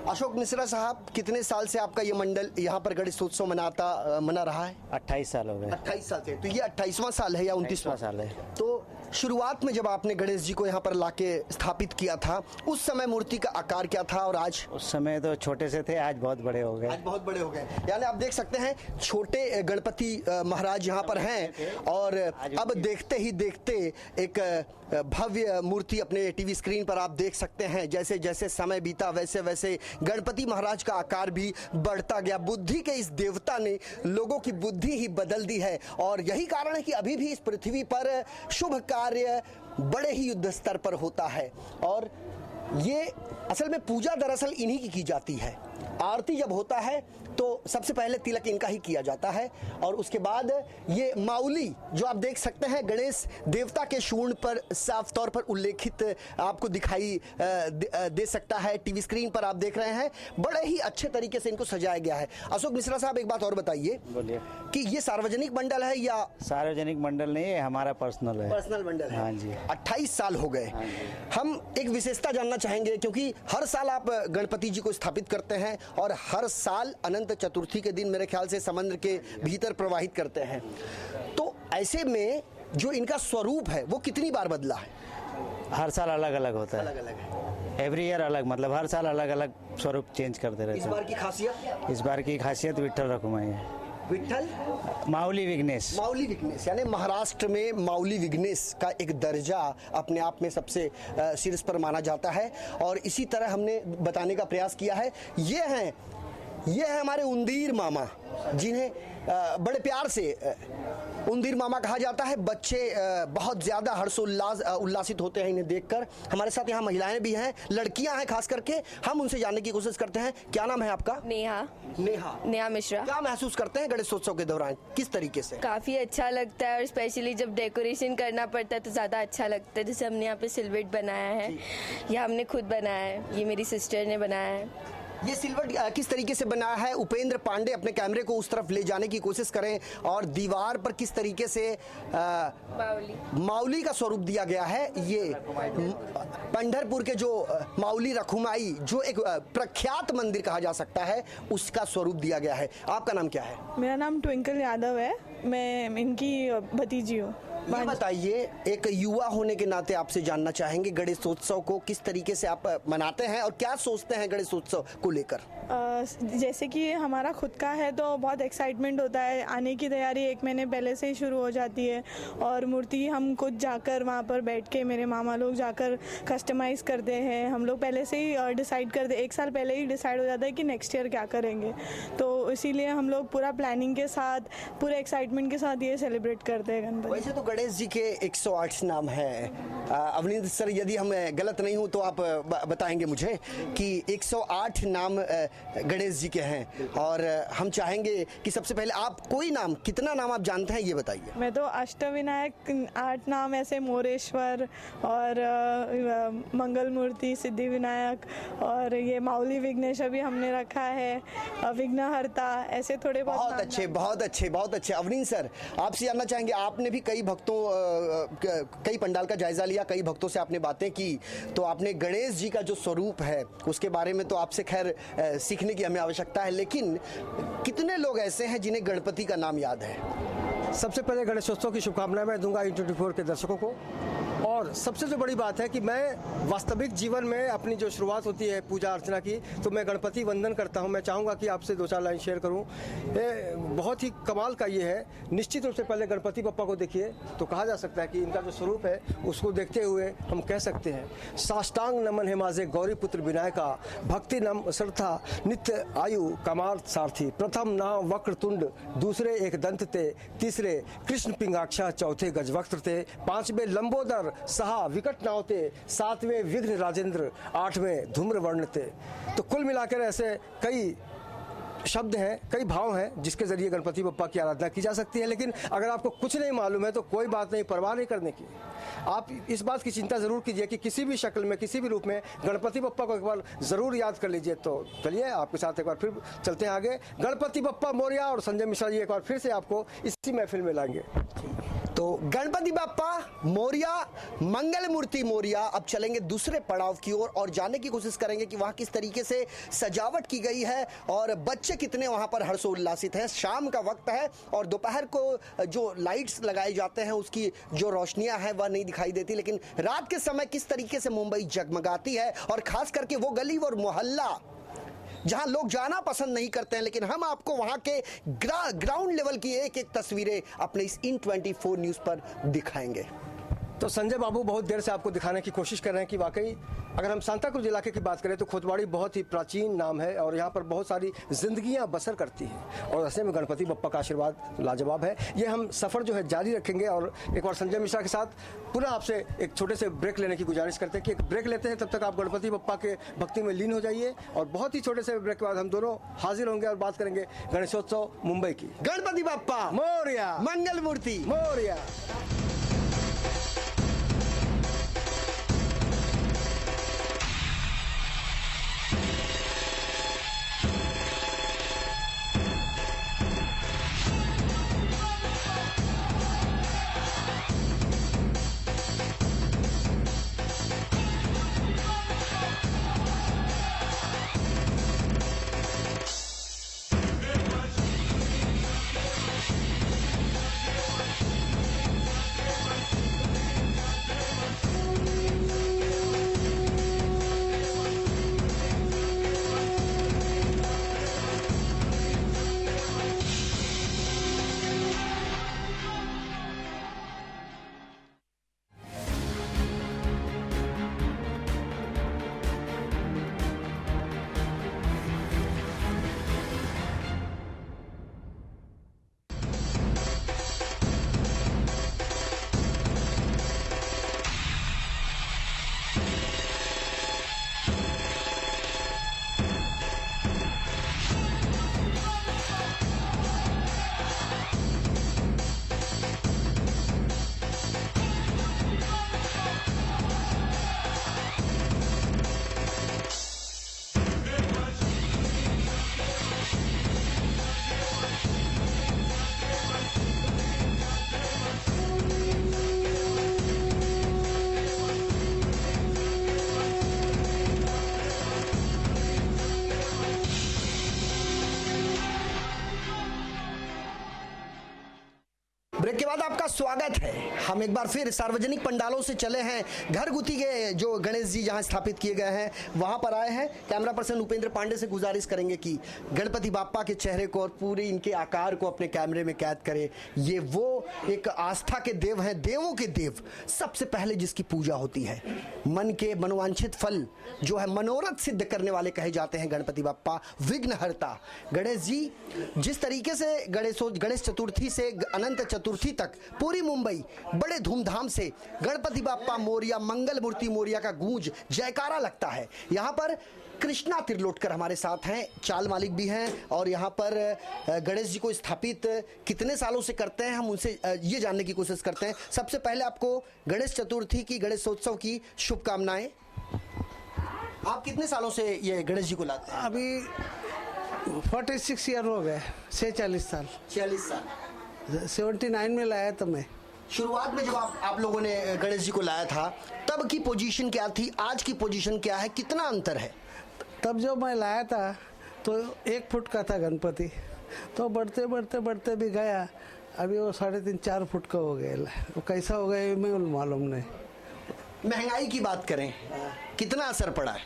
अशोक मिश्रा साहब, कितने साल से आपका ये मंडल यहाँ पर गणेशोत्सव मना रहा है? 28 साल हो गए। 28 साल से। तो ये 28वां साल है या 29वां साल है? तो शुरुआत में जब आपने गणेश जी को यहाँ पर लाके स्थापित किया था उस समय मूर्ति का आकार क्या था और आज? उस समय तो छोटे से थे, आज बहुत बड़े हो गए। आज बहुत बड़े हो गए, यानी आप देख सकते हैं छोटे गणपति महाराज यहाँ पर हैं और अब देखते ही देखते एक भव्य मूर्ति अपने टीवी स्क्रीन पर आप देख सकते हैं। जैसे जैसे समय बीता वैसे वैसे गणपति महाराज का आकार भी बढ़ता गया। बुद्धि के इस देवता ने लोगों की बुद्धि ही बदल दी है और यही कारण है कि अभी भी इस पृथ्वी पर शुभ कार्य बड़े ही युद्ध स्तर पर होता है। और ये असल में पूजा दरअसल इन्हीं की जाती है। आरती जब होता है तो सबसे पहले तिलक इनका ही किया जाता है और उसके बाद ये माउली जो आप देख सकते हैं गणेश देवता के शूर्ण पर साफ तौर पर उल्लेखित आपको दिखाई दे सकता है। टीवी स्क्रीन पर आप देख रहे हैं, बड़े ही अच्छे तरीके से इनको सजाया गया है। अशोक मिश्रा साहब, एक बात और बताइए, बोलिए, कि ये सार्वजनिक मंडल है या? सार्वजनिक मंडल नहीं है, हमारा पर्सनल है। पर्सनल मंडल है। हाँ जी। 28 साल हो गए। हम एक विशेषता जानना चाहेंगे, क्योंकि हर साल आप गणपति जी को स्थापित करते हैं और हर साल अनंत चतुर्थी के दिन मेरे ख्याल से समुद्र के भीतर प्रवाहित करते हैं। तो ऐसे में जो इनका स्वरूप है वो कितनी बार बदला है? हर साल अलग अलग होता है। अलग अलग है। एवरी ईयर अलग, मतलब हर साल अलग अलग स्वरूप चेंज करते रहते हैं। इस बार की खासियत? इस बार की खासियत विठ्ठल रखुमाई है। विठ्ठल माउली विघ्नेश। माउली विघ्नेश, यानी महाराष्ट्र में माउली विघ्नेश का एक दर्जा अपने आप में सबसे शीर्ष पर माना जाता है। और इसी तरह हमने बताने का प्रयास किया है। ये है हमारे उंदीर मामा, जिन्हें बड़े प्यार से उंदीर मामा कहा जाता है। बच्चे बहुत ज़्यादा उल्लासित होते हैं इन्हें देखकर। हमारे साथ यहाँ महिलाएं भी हैं, लड़कियां हैं खास करके। हम उनसे जानने की कोशिश करते हैं। क्या नाम है आपका? नेहा। नेहा। नेहा मिश्रा। क्या महसूस करते हैं गणेशोत्सव के दौरान, किस तरीके से? काफ़ी अच्छा लगता है और स्पेशली जब डेकोरेशन करना पड़ता है तो ज़्यादा अच्छा लगता है। जैसे हमने यहाँ पे सिल्वेट बनाया है, ये हमने खुद बनाया है, ये मेरी सिस्टर ने बनाया है। ये सिल्वर किस तरीके से बना है? उपेंद्र पांडे अपने कैमरे को उस तरफ ले जाने की कोशिश करें और दीवार पर किस तरीके से माउली का स्वरूप दिया गया है। ये पंढरपुर के जो माउली रखुमाई, जो एक प्रख्यात मंदिर कहा जा सकता है, उसका स्वरूप दिया गया है। आपका नाम क्या है? मेरा नाम ट्विंकल यादव है, मैं इनकी भतीजी हूँ। ये बताइए, एक युवा होने के नाते आपसे जानना चाहेंगे गणेशोत्सव को किस तरीके से आप मनाते हैं और क्या सोचते हैं गणेशोत्सव को लेकर? जैसे कि हमारा खुद का है तो बहुत एक्साइटमेंट होता है, आने की तैयारी 1 महीने पहले से ही शुरू हो जाती है और मूर्ति हम खुद जाकर वहाँ पर बैठ के मेरे मामा लोग जाकर कस्टमाइज़ करते हैं। हम लोग पहले से ही डिसाइड करते, 1 साल पहले ही डिसाइड हो जाता है कि नेक्स्ट ईयर क्या करेंगे, तो इसीलिए हम लोग पूरा प्लानिंग के साथ, पूरे एक्साइटमेंट के साथ ये सेलिब्रेट करते हैं गणपति। वैसे तो गणेश जी के 108 नाम है। अवनींद्र सर, यदि हम गलत नहीं हूँ तो आप बताएंगे मुझे कि 108 नाम गणेश जी के हैं, और हम चाहेंगे कि सबसे पहले आप कोई नाम, कितना नाम आप जानते हैं ये बताइए। मैं तो अष्टविनायक 8 नाम ऐसे, मोरेश्वर और मंगल मूर्ति, सिद्धि विनायक और ये माउली विघ्नेश अभी हमने रखा है, विघ्नहर्ता, ऐसे थोड़े बहुत अच्छे, बहुत अच्छे, बहुत अच्छे। अवनींद्र सर, आपसे जानना चाहेंगे, आपने भी कई पंडाल का जायजा लिया, कई भक्तों से आपने बातें की, तो आपने गणेश जी का जो स्वरूप है उसके बारे में तो आपसे खैर सीखने की हमें आवश्यकता है, लेकिन कितने लोग ऐसे हैं जिन्हें गणपति का नाम याद है? सबसे पहले गणेशोत्सव की शुभकामनाएं मैं दूंगा i24 के दर्शकों को। और सबसे जो बड़ी बात है कि मैं वास्तविक जीवन में अपनी जो शुरुआत होती है पूजा अर्चना की, तो मैं गणपति वंदन करता हूं। मैं चाहूँगा कि आपसे 2-4 लाइन शेयर करूं। ये बहुत ही कमाल का ये है। निश्चित रूप से पहले गणपति बप्पा को देखिए तो कहा जा सकता है कि इनका जो स्वरूप है उसको देखते हुए हम कह सकते हैं, साष्टांग नमन है माजे गौरी पुत्र विनायका, भक्ति नम श्रद्धा नित्य आयु कमार्थ सारथी, प्रथम नाम वक्रतुंड, दूसरे एक दंत ते, तीसरे कृष्ण पिंगाक्षा, चौथे गजवक्त्र ते, 5वें लंबोदर, 6 विकट नावते, 7वें विघ्न राजेंद्र, 8वें धूम्र वर्णते। तो कुल मिलाकर ऐसे कई शब्द हैं, कई भाव हैं जिसके जरिए गणपति बप्पा की आराधना की जा सकती है। लेकिन अगर आपको कुछ नहीं मालूम है तो कोई बात नहीं, परवाह नहीं करने की। आप इस बात की चिंता जरूर कीजिए कि किसी भी शक्ल में, किसी भी रूप में गणपति बप्पा को एक बार जरूर याद कर लीजिए। तो चलिए आपके साथ एक बार फिर चलते हैं आगे। गणपति बप्पा मोरिया और संजय मिश्रा जी एक बार फिर से आपको इसी महफिल में लाएंगे। तो गणपति बप्पा मोरिया, मंगल मूर्ति मोरिया। अब चलेंगे दूसरे पड़ाव की ओर और जानने की कोशिश करेंगे कि वहाँ किस तरीके से सजावट की गई है और बच्चे कितने वहाँ पर हर्षोल्लासित हैं। शाम का वक्त है और दोपहर को जो लाइट्स लगाए जाते हैं उसकी जो रोशनियां हैं वह नहीं दिखाई देती, लेकिन रात के समय किस तरीके से मुंबई जगमगाती है, और खास करके वो गली और मोहल्ला जहां लोग जाना पसंद नहीं करते हैं, लेकिन हम आपको वहां के ग्राउंड लेवल की एक एक तस्वीरें अपने इस IN24 न्यूज़ पर दिखाएंगे। तो संजय बाबू बहुत देर से आपको दिखाने की कोशिश कर रहे हैं कि वाकई अगर हम सांताक्रूज इलाके की बात करें तो खोतवाड़ी बहुत ही प्राचीन नाम है और यहाँ पर बहुत सारी जिंदगियाँ बसर करती हैं, और ऐसे में गणपति बप्पा का आशीर्वाद लाजवाब है। ये हम सफ़र जो है जारी रखेंगे और एक बार संजय मिश्रा के साथ पुनः आपसे एक छोटे से ब्रेक लेने की गुजारिश करते हैं कि एक ब्रेक लेते हैं, तब तक आप गणपति बप्पा के भक्ति में लीन हो जाइए और बहुत ही छोटे से ब्रेक के बाद हम दोनों हाजिर होंगे और बात करेंगे गणेशोत्सव मुंबई की। गणपति बप्पा मोरिया, मंगल मूर्ति मोरिया। ब्रेक के बाद आपका स्वागत है। हम एक बार फिर सार्वजनिक पंडालों से चले हैं, घर गुती के जो गणेश जी जहां स्थापित किए गए हैं वहां पर आए हैं। कैमरा पर्सन उपेंद्र पांडे से गुजारिश करेंगे कि गणपति बाप्पा के चेहरे को और पूरे इनके आकार को अपने कैमरे में कैद करें। ये वो एक आस्था के देव हैं, देवों के देव। सबसे पहले जिसकी पूजा होती है, मन के मनोवांछित फल जो है मनोरथ सिद्ध करने वाले कहे जाते हैं गणपति बाप्पा, विघ्नहर्ता। गणेश जी जिस तरीके से गणेश चतुर्थी से अनंत चतुर्थी तक पूरी मुंबई बड़े धूमधाम से गणपति बाप्पा मोरिया, मंगल मूर्ति मोरिया का गूंज जयकारा लगता है। यहाँ पर कृष्णा तिरलोटकर हमारे साथ हैं, चाल मालिक भी हैं और यहाँ पर गणेश जी को स्थापित कितने सालों से करते हैं हम उनसे ये जानने की कोशिश करते हैं। सबसे पहले आपको गणेश चतुर्थी की, गणेशोत्सव की शुभकामनाएं। आप कितने सालों से ये गणेश जी को लाते हैं? अभी 46 ईयर हो गए, 46 साल। 46 साल। 79 में लाया था मैं। शुरुआत में जब आप लोगों ने गणेश जी को लाया था तब की पोजीशन क्या थी, आज की पोजीशन क्या है, कितना अंतर है? तब जब मैं लाया था तो 1 फुट का था गणपति, तो बढ़ते बढ़ते बढ़ते भी गया, अभी वो 3.5-4 फुट का हो गया। वो कैसा हो गया मैं मालूम नहीं। महंगाई की बात करें, कितना असर पड़ा है?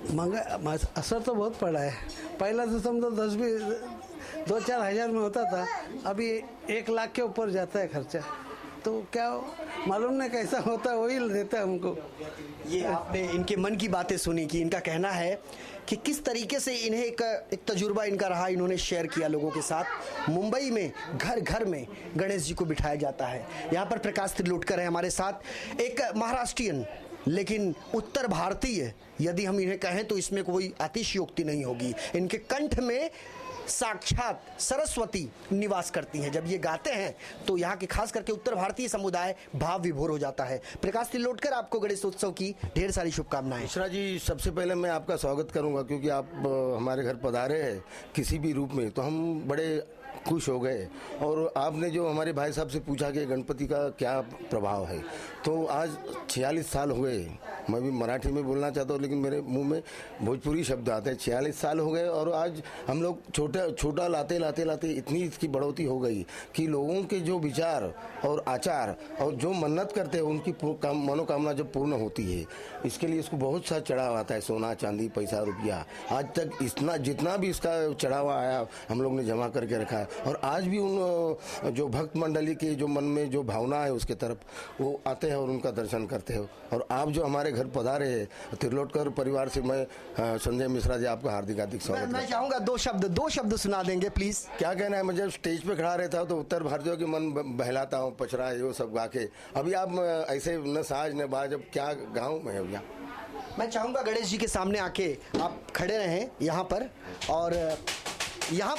महंगा असर तो बहुत पड़ा है। पहला तो समझो 2-4 हज़ार में होता था, अभी 1 लाख के ऊपर जाता है खर्चा। तो क्या मालूम नहीं कैसा होता है, वही देता है हमको। ये आपने इनके मन की बातें सुनी कि इनका कहना है कि किस तरीके से इन्हें एक तजुर्बा इनका रहा, इन्होंने शेयर किया लोगों के साथ। मुंबई में घर घर में गणेश जी को बिठाया जाता है। यहाँ पर प्रकाश तिरलोटकर है हमारे साथ, एक महाराष्ट्रियन लेकिन उत्तर भारतीय यदि हम इन्हें कहें तो इसमें कोई अतिशयोक्ति नहीं होगी। इनके कंठ में साक्षात सरस्वती निवास करती हैं। जब ये गाते हैं तो यहाँ के खास करके उत्तर भारतीय समुदाय भाव विभोर हो जाता है। प्रकाश तिरलोटकर, आपको गणेशोत्सव की ढेर सारी शुभकामनाएं। मिश्रा जी, सबसे पहले मैं आपका स्वागत करूंगा क्योंकि आप हमारे घर पधारे हैं किसी भी रूप में, तो हम बड़े खुश हो गए। और आपने जो हमारे भाई साहब से पूछा कि गणपति का क्या प्रभाव है, तो आज 46 साल हो गए। मैं भी मराठी में बोलना चाहता हूँ लेकिन मेरे मुंह में भोजपुरी शब्द आते हैं। 46 साल हो गए और आज हम लोग छोटा लाते इतनी इसकी बढ़ोतरी हो गई कि लोगों के जो विचार और आचार और जो मन्नत करते हैं उनकी मनोकामना जब पूर्ण होती है, इसके लिए इसको बहुत सा चढ़ाव आता है, सोना चांदी पैसा रुपया। आज तक इतना जितना भी इसका चढ़ावा आया हम लोग ने जमा करके रखा है। और आज भी उन जो भक्त मंडली के जो मन में जो भावना है उसके तरफ वो आते हैं और उनका दर्शन करते हैं। और आप जो हमारे घर पधारे हैं तिरलोटकर परिवार से, मैं संजय मिश्रा जी आपका हार्दिक स्वागत। मैं चाहूंगा दो शब्द सुना देंगे प्लीज। क्या कहना है, मैं जब स्टेज पे खड़ा रहता हूँ तो उत्तर भारतीयों के मन बहलाता हूँ, पचरा ये सब गा के। अभी आप ऐसे न साज न बाज, अब क्या गाँव में है भैया। मैं चाहूंगा गणेश जी के सामने आके आप खड़े रहें यहाँ पर, और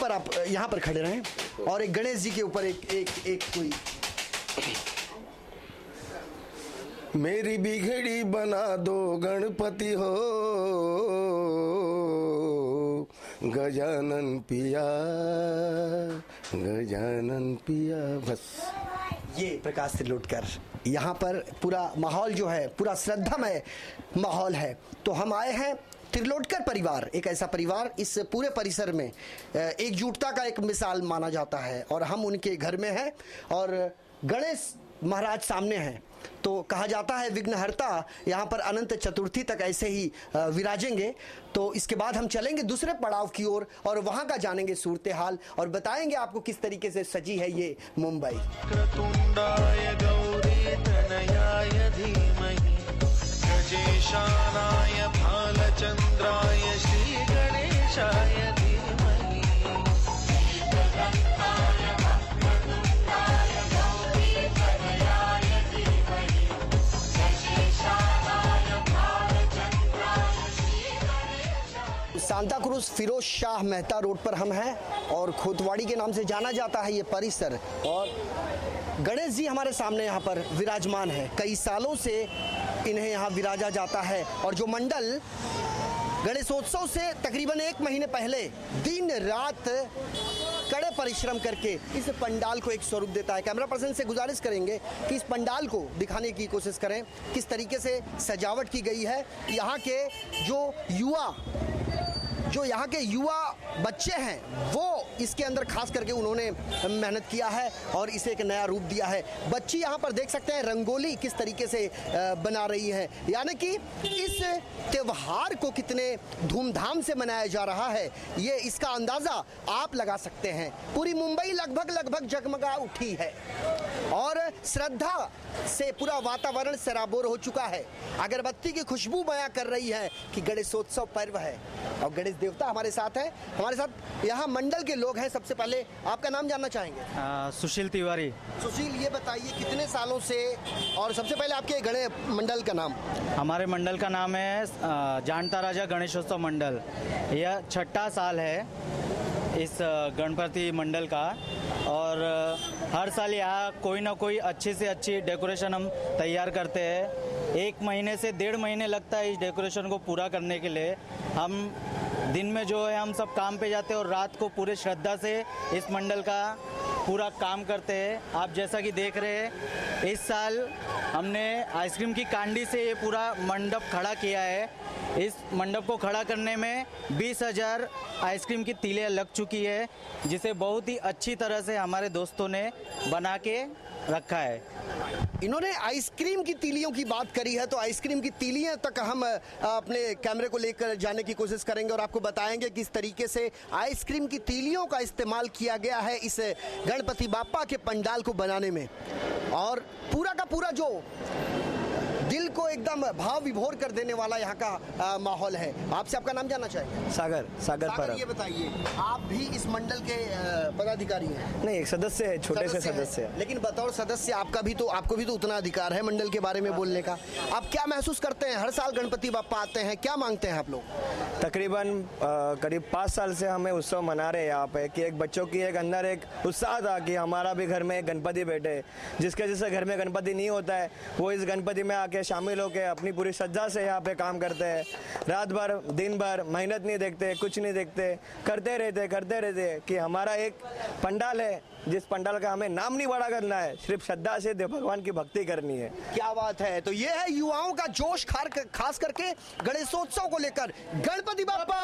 आप यहाँ पर खड़े रहें और एक गणेश जी के ऊपर एक कोई मेरी बिगड़ी बना दो गणपति हो, गजानन पिया बस। ये प्रकाश तिरलोटकर, यहाँ पर पूरा माहौल जो है पूरा श्रद्धामय माहौल है। तो हम आए हैं तिरलोटकर परिवार, एक ऐसा परिवार इस पूरे परिसर में एकजुटता का एक मिसाल माना जाता है, और हम उनके घर में हैं और गणेश महाराज सामने हैं। तो कहा जाता है विघ्नहर्ता यहाँ पर अनंत चतुर्थी तक ऐसे ही विराजेंगे। तो इसके बाद हम चलेंगे दूसरे पड़ाव की ओर और वहाँ का जानेंगे सूरत हाल और बताएंगे आपको किस तरीके से सजी है ये मुंबई। क्रतुंडाय गौरी तनयाय धीमहि गजेशानाय भालचंद्राय श्री गणेशाय धीमहि। सांता क्रूज फिरोज शाह मेहता रोड पर हम हैं और खोतवाड़ी के नाम से जाना जाता है ये परिसर। और गणेश जी हमारे सामने यहाँ पर विराजमान है, कई सालों से इन्हें यहाँ विराजा जाता है। और जो मंडल गणेशोत्सव से तकरीबन 1 महीने पहले दिन रात कड़े परिश्रम करके इस पंडाल को एक स्वरूप देता है। कैमरा पर्सन से गुजारिश करेंगे कि इस पंडाल को दिखाने की कोशिश करें किस तरीके से सजावट की गई है। यहाँ के जो यहाँ के युवा बच्चे हैं वो इसके अंदर खास करके उन्होंने मेहनत किया है और इसे एक नया रूप दिया है। बच्ची यहाँ पर देख सकते हैं रंगोली किस तरीके से बना रही है, यानी कि इस त्योहार को कितने धूमधाम से मनाया जा रहा है ये इसका अंदाजा आप लगा सकते हैं। पूरी मुंबई लगभग जगमगा उठी है और श्रद्धा से पूरा वातावरण सराबोर हो चुका है। अगरबत्ती की खुशबू बयां कर रही है कि गणेशोत्सव पर्व है और गणेश देवता हमारे साथ है। हमारे साथ यहाँ मंडल के लोग हैं। सबसे पहले आपका नाम जानना चाहेंगे? सुशील तिवारी। सुशील, ये बताइए कितने सालों से, और सबसे पहले आपके गणेश मंडल का नाम? हमारे मंडल का नाम है जानता राजा गणेशोत्सव मंडल। यह 6ठा साल है इस गणपति मंडल का और हर साल यहाँ कोई ना कोई अच्छी से अच्छी डेकोरेशन हम तैयार करते हैं। 1 महीने से 1.5 महीने लगता है इस डेकोरेशन को पूरा करने के लिए। हम दिन में जो है हम सब काम पे जाते हैं और रात को पूरे श्रद्धा से इस मंडल का पूरा काम करते हैं। आप जैसा कि देख रहे हैं इस साल हमने आइसक्रीम की कांडी से ये पूरा मंडप खड़ा किया है। इस मंडप को खड़ा करने में 20,000 आइसक्रीम की तीलियाँ लग चुकी है, जिसे बहुत ही अच्छी तरह से हमारे दोस्तों ने बना के रखा है। इन्होंने आइसक्रीम की तीलियों की बात करी है, तो आइसक्रीम की तीलियां तक हम अपने कैमरे को लेकर जाने की कोशिश करेंगे और आपको बताएंगे किस तरीके से आइसक्रीम की तीलियों का इस्तेमाल किया गया है इस गणपति बाप्पा के पंडाल को बनाने में। और पूरा का पूरा जो दिल को एकदम भाव विभोर कर देने वाला यहाँ का माहौल है। आपसे आपका नाम जानना चाहेंगे? सागर परब। ये बताइए, आप भी इस मंडल के पदाधिकारी हैं? नहीं, एक सदस्य है, छोटे से सदस्य है। लेकिन बतौर सदस्य आपको भी तो उतना अधिकार है मंडल के बारे में बोलने का। आप क्या महसूस करते हैं? हर साल गणपति बाप्पा आते हैं, क्या मांगते हैं आप लोग? तकरीबन करीब 5 साल से हमें उत्सव मना रहे हैं यहाँ पे कि एक बच्चों की एक अंदर एक उत्साह था कि हमारा भी घर में एक गणपति बैठे। जिसके घर में गणपति नहीं होता है वो इस गणपति में आके शामिल होकर अपनी पूरी श्रद्धा से यहाँ पे काम करते हैं। रात भर दिन भर मेहनत नहीं देखते, कुछ नहीं देखते, करते रहते कि हमारा एक पंडाल है जिस पंडाल का हमें नाम नहीं बड़ा करना है, सिर्फ श्रद्धा से भगवान की भक्ति करनी है। क्या बात है। तो ये है युवाओं का जोश, खास करके गणेशोत्सव को लेकर। गणपति बाप्पा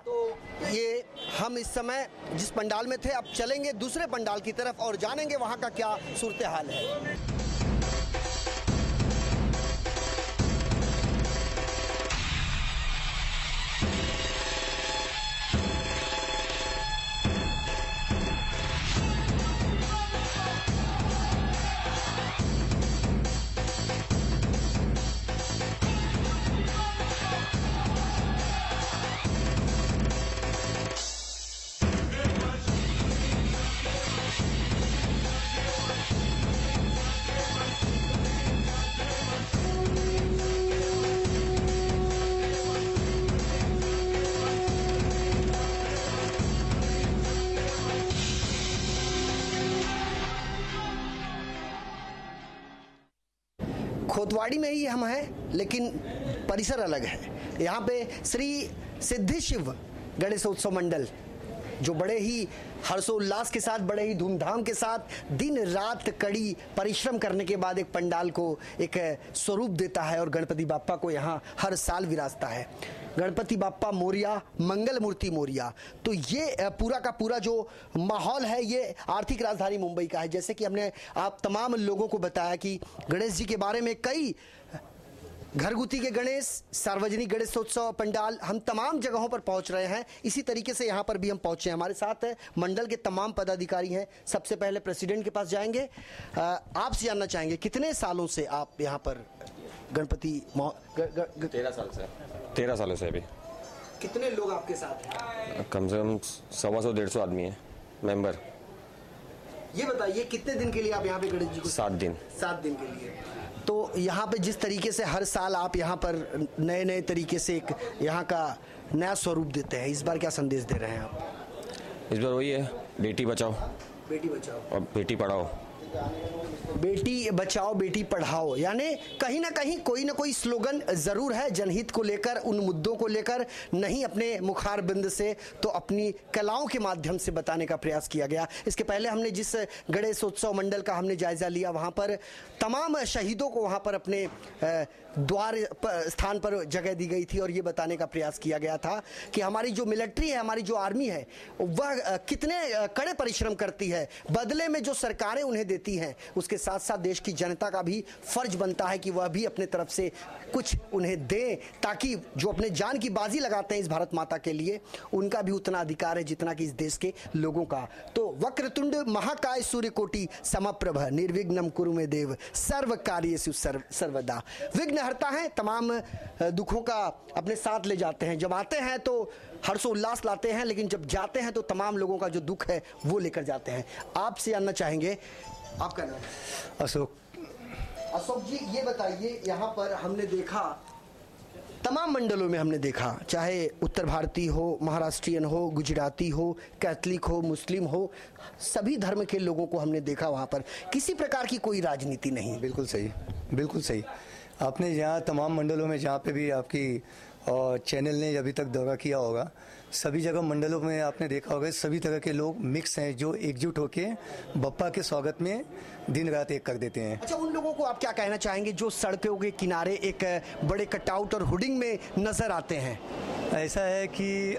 तो ये हम इस समय जिस पंडाल में थे, अब चलेंगे दूसरे पंडाल की तरफ और जानेंगे वहां का क्या सूरत हाल है। कोतवाड़ी में ही हम हैं, लेकिन परिसर अलग है। यहाँ पे श्री सिद्धि शिव गणेशोत्सव मंडल जो बड़े ही हर्षोल्लास के साथ, बड़े ही धूमधाम के साथ दिन रात कड़ी परिश्रम करने के बाद एक पंडाल को एक स्वरूप देता है और गणपति बाप्पा को यहाँ हर साल विराजता है। गणपति बाप्पा मोरिया, मंगल मूर्ति मोरिया। तो ये पूरा का पूरा जो माहौल है ये आर्थिक राजधानी मुंबई का है। जैसे कि हमने आप तमाम लोगों को बताया कि गणेश जी के बारे में कई घरगुती के गणेश, सार्वजनिक गणेशोत्सव पंडाल, हम तमाम जगहों पर पहुंच रहे हैं। इसी तरीके से यहाँ पर भी हम पहुंचे हैं। हमारे साथ मंडल के तमाम पदाधिकारी हैं। सबसे पहले प्रेसिडेंट के पास जाएंगे। आपसे जानना चाहेंगे कितने सालों से आप यहाँ पर गणपति 13 सालों से। अभी कितने लोग आपके साथ हैं? कम से कम 100-150 आदमी है मेंबर। ये बताइए कितने दिन के लिए आप यहाँ पे गणेश जी को? 7 दिन। 7 दिन के लिए। तो यहाँ पे जिस तरीके से हर साल आप यहाँ पर नए तरीके से एक यहाँ का नया स्वरूप देते हैं, इस बार क्या संदेश दे रहे हैं आप? इस बार वही है, बेटी बचाओ और बेटी पढ़ाओ। बेटी बचाओ बेटी पढ़ाओ, यानी कहीं ना कहीं कोई ना कोई स्लोगन जरूर है जनहित को लेकर, उन मुद्दों को लेकर, नहीं अपने मुखार बिंद से तो अपनी कलाओं के माध्यम से बताने का प्रयास किया गया। इसके पहले हमने जिस गणेशोत्सव मंडल का हमने जायजा लिया, वहां पर तमाम शहीदों को वहां पर अपने द्वार स्थान पर जगह दी गई थी और ये बताने का प्रयास किया गया था कि हमारी जो मिलिट्री है, हमारी जो आर्मी है, वह कितने कड़े परिश्रम करती है। बदले में जो सरकारें उन्हें देती हैं, उसके साथ साथ देश की जनता का भी फर्ज बनता है कि वह भी अपने तरफ से कुछ उन्हें दें, ताकि जो अपने जान की बाजी लगाते हैं इस भारत माता के लिए, उनका भी उतना अधिकार है जितना कि इस देश के लोगों का। तो वक्रतुंड महाकाय सूर्यकोटि समप्रभ निर्विघ्नं कुरु मे देव सर्व कार्येषु सर्वदा। विघ्नहर्ता है, तमाम दुखों का अपने साथ ले जाते हैं। जब आते हैं तो हर्षोल्लास लाते हैं, लेकिन जब जाते हैं तो तमाम लोगों का जो दुख है वो लेकर जाते हैं। आपसे जानना चाहेंगे, आपका नाम? अशोक। अशोक जी, ये बताइए, यहाँ पर हमने देखा, तमाम मंडलों में हमने देखा, चाहे उत्तर भारतीय हो, महाराष्ट्रियन हो, गुजराती हो, कैथलिक हो, मुस्लिम हो, सभी धर्म के लोगों को हमने देखा। वहाँ पर किसी प्रकार की कोई राजनीति नहीं। बिल्कुल सही, बिल्कुल सही। आपने यहाँ तमाम मंडलों में जहाँ पे भी आपकी चैनल ने अभी तक दौरा किया होगा, सभी जगह मंडलों में आपने देखा होगा सभी तरह के लोग मिक्स हैं, जो एकजुट होके बप्पा के स्वागत में दिन रात एक कर देते हैं। अच्छा, उन लोगों को आप क्या कहना चाहेंगे जो सड़कों के किनारे एक बड़े कटआउट और होर्डिंग में नजर आते हैं? ऐसा है कि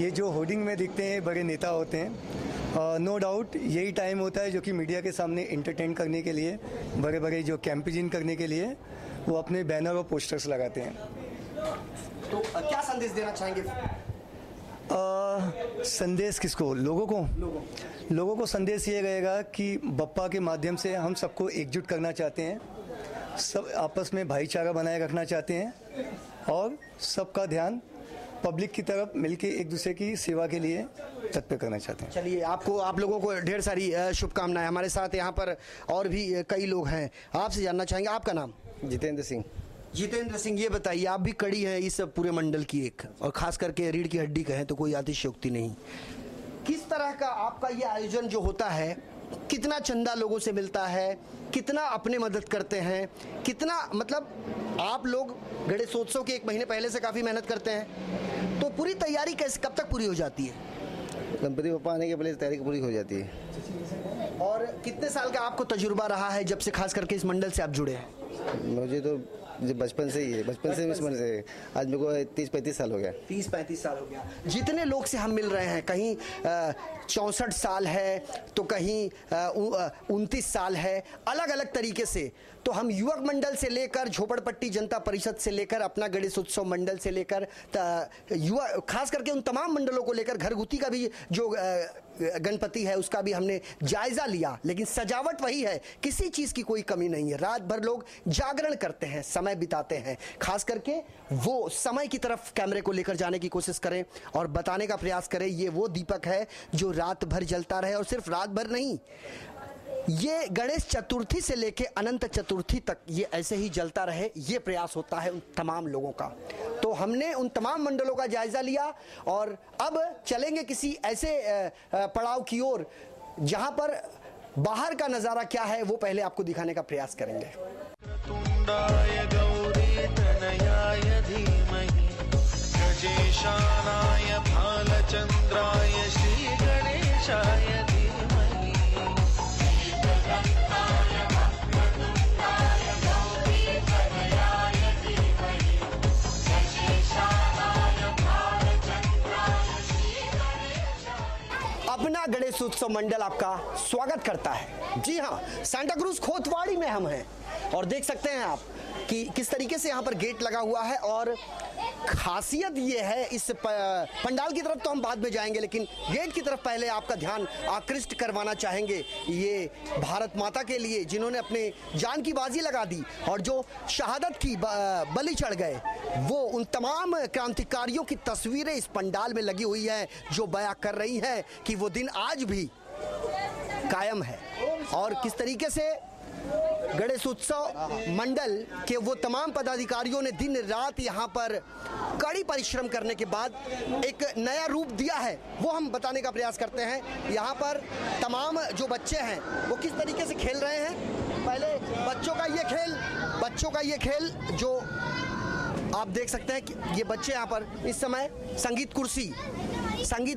ये जो होर्डिंग में दिखते हैं बड़े नेता होते हैं, नो डाउट यही टाइम होता है जो कि मीडिया के सामने इंटरटेन करने के लिए, बड़े बड़े जो कैंपेनिंग करने के लिए वो अपने बैनर और पोस्टर्स लगाते हैं। तो क्या संदेश देना चाहेंगे? संदेश किसको? लोगों को संदेश ये रहेगा कि बप्पा के माध्यम से हम सबको एकजुट करना चाहते हैं, सब आपस में भाईचारा बनाए रखना चाहते हैं और सबका ध्यान पब्लिक की तरफ मिलके एक दूसरे की सेवा के लिए तत्पर करना चाहते हैं। चलिए, आप लोगों को ढेर सारी शुभकामनाएं। हमारे साथ यहाँ पर और भी कई लोग हैं, आपसे जानना चाहेंगे, आपका नाम? जितेंद्र सिंह। जितेंद्र सिंह, ये बताइए, आप भी कड़ी है इस पूरे मंडल की एक, और खास करके रीढ़ की हड्डी कहें तो कोई अतिशयोक्ति नहीं। किस तरह का आपका ये आयोजन जो होता है, कितना चंदा लोगों से मिलता है, कितना अपने मदद करते हैं, कितना मतलब आप लोग गणेशोत्सव के 1 महीने पहले से काफ़ी मेहनत करते हैं, तो पूरी तैयारी कैसे, कब तक पूरी हो जाती है? गणपति बप्पा आने के पहले तैयारी पूरी हो जाती है। और कितने साल का आपको तजुर्बा रहा है जब से खास करके इस मंडल से आप जुड़े हैं? मुझे तो बचपन से ही है, बचपन से इस मंडल से, आज मेरे को 30-35 साल हो गया। 30-35 साल हो गया। जितने लोग से हम मिल रहे हैं, कहीं 64 साल है तो कहीं 29 साल है, अलग अलग तरीके से। तो हम युवक मंडल से लेकर झोपड़पट्टी जनता परिषद से लेकर अपना गणेशोत्सव मंडल से लेकर युवा, खास करके उन तमाम मंडलों को लेकर घरगुती का भी जो गणपति है उसका भी हमने जायजा लिया, लेकिन सजावट वही है, किसी चीज़ की कोई कमी नहीं है। रात भर लोग जागरण करते हैं, समय बिताते हैं। खास करके वो समय की तरफ कैमरे को लेकर जाने की कोशिश करें और बताने का प्रयास करें, ये वो दीपक है जो रात भर जलता रहे, और सिर्फ रात भर नहीं, ये गणेश चतुर्थी से लेके अनंत चतुर्थी तक ये ऐसे ही जलता रहे, ये प्रयास होता है उन तमाम लोगों का। तो हमने उन तमाम मंडलों का जायजा लिया और अब चलेंगे किसी ऐसे पड़ाव की ओर जहां पर बाहर का नजारा क्या है वो पहले आपको दिखाने का प्रयास करेंगे। तुंडाय गौरी तनयाय धीमहि गजेशानाय भालचंद्राय श्री गणेशाय धीमहि। अपना गणेशोत्सव मंडल आपका स्वागत करता है। जी हाँ, सांता क्रूज खोतवाड़ी में हम हैं और देख सकते हैं आप कि किस तरीके से यहाँ पर गेट लगा हुआ है। और खासियत ये है, इस पंडाल की तरफ तो हम बाद में जाएंगे, लेकिन गेट की तरफ पहले आपका ध्यान आकृष्ट करवाना चाहेंगे। ये भारत माता के लिए जिन्होंने अपने जान की बाजी लगा दी और जो शहादत की बलि चढ़ गए, वो उन तमाम क्रांतिकारियों की तस्वीरें इस पंडाल में लगी हुई है, जो बयां कर रही हैं कि वो दिन आज भी कायम है और किस तरीके से गणेश उत्सव मंडल के वो तमाम पदाधिकारियों ने दिन रात यहाँ पर कड़ी परिश्रम करने के बाद एक नया रूप दिया है, वो हम बताने का प्रयास करते हैं। यहाँ पर तमाम जो बच्चे हैं वो किस तरीके से खेल रहे हैं। पहले बच्चों का ये खेल जो आप देख सकते हैं कि ये बच्चे यहाँ पर इस समय संगीत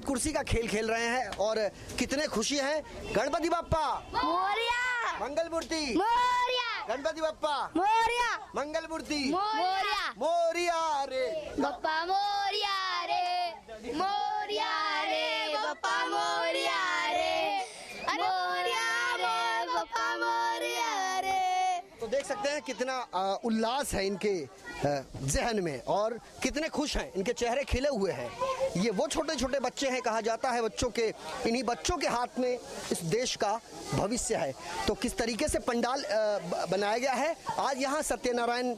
कुर्सी का खेल खेल रहे हैं और कितने खुशी हैं। गणपति बप्पा मोरया, मंगल मूर्ति मोरया, गणपति बप्पा मोरया, मंगल मूर्ति मोरया, मोरिया रे बप्पा मोरया रे, मोरया रे बप्पा मोरया रे, मोरया रे बप्पा मोरया रे। तो देख सकते हैं कितना उल्लास है इनके जहन में और कितने खुश हैं, इनके चेहरे खिले हुए हैं। ये वो छोटे छोटे बच्चे हैं, कहा जाता है इन्हीं बच्चों के हाथ में इस देश का भविष्य है। तो किस तरीके से पंडाल बनाया गया है। आज यहाँ सत्यनारायण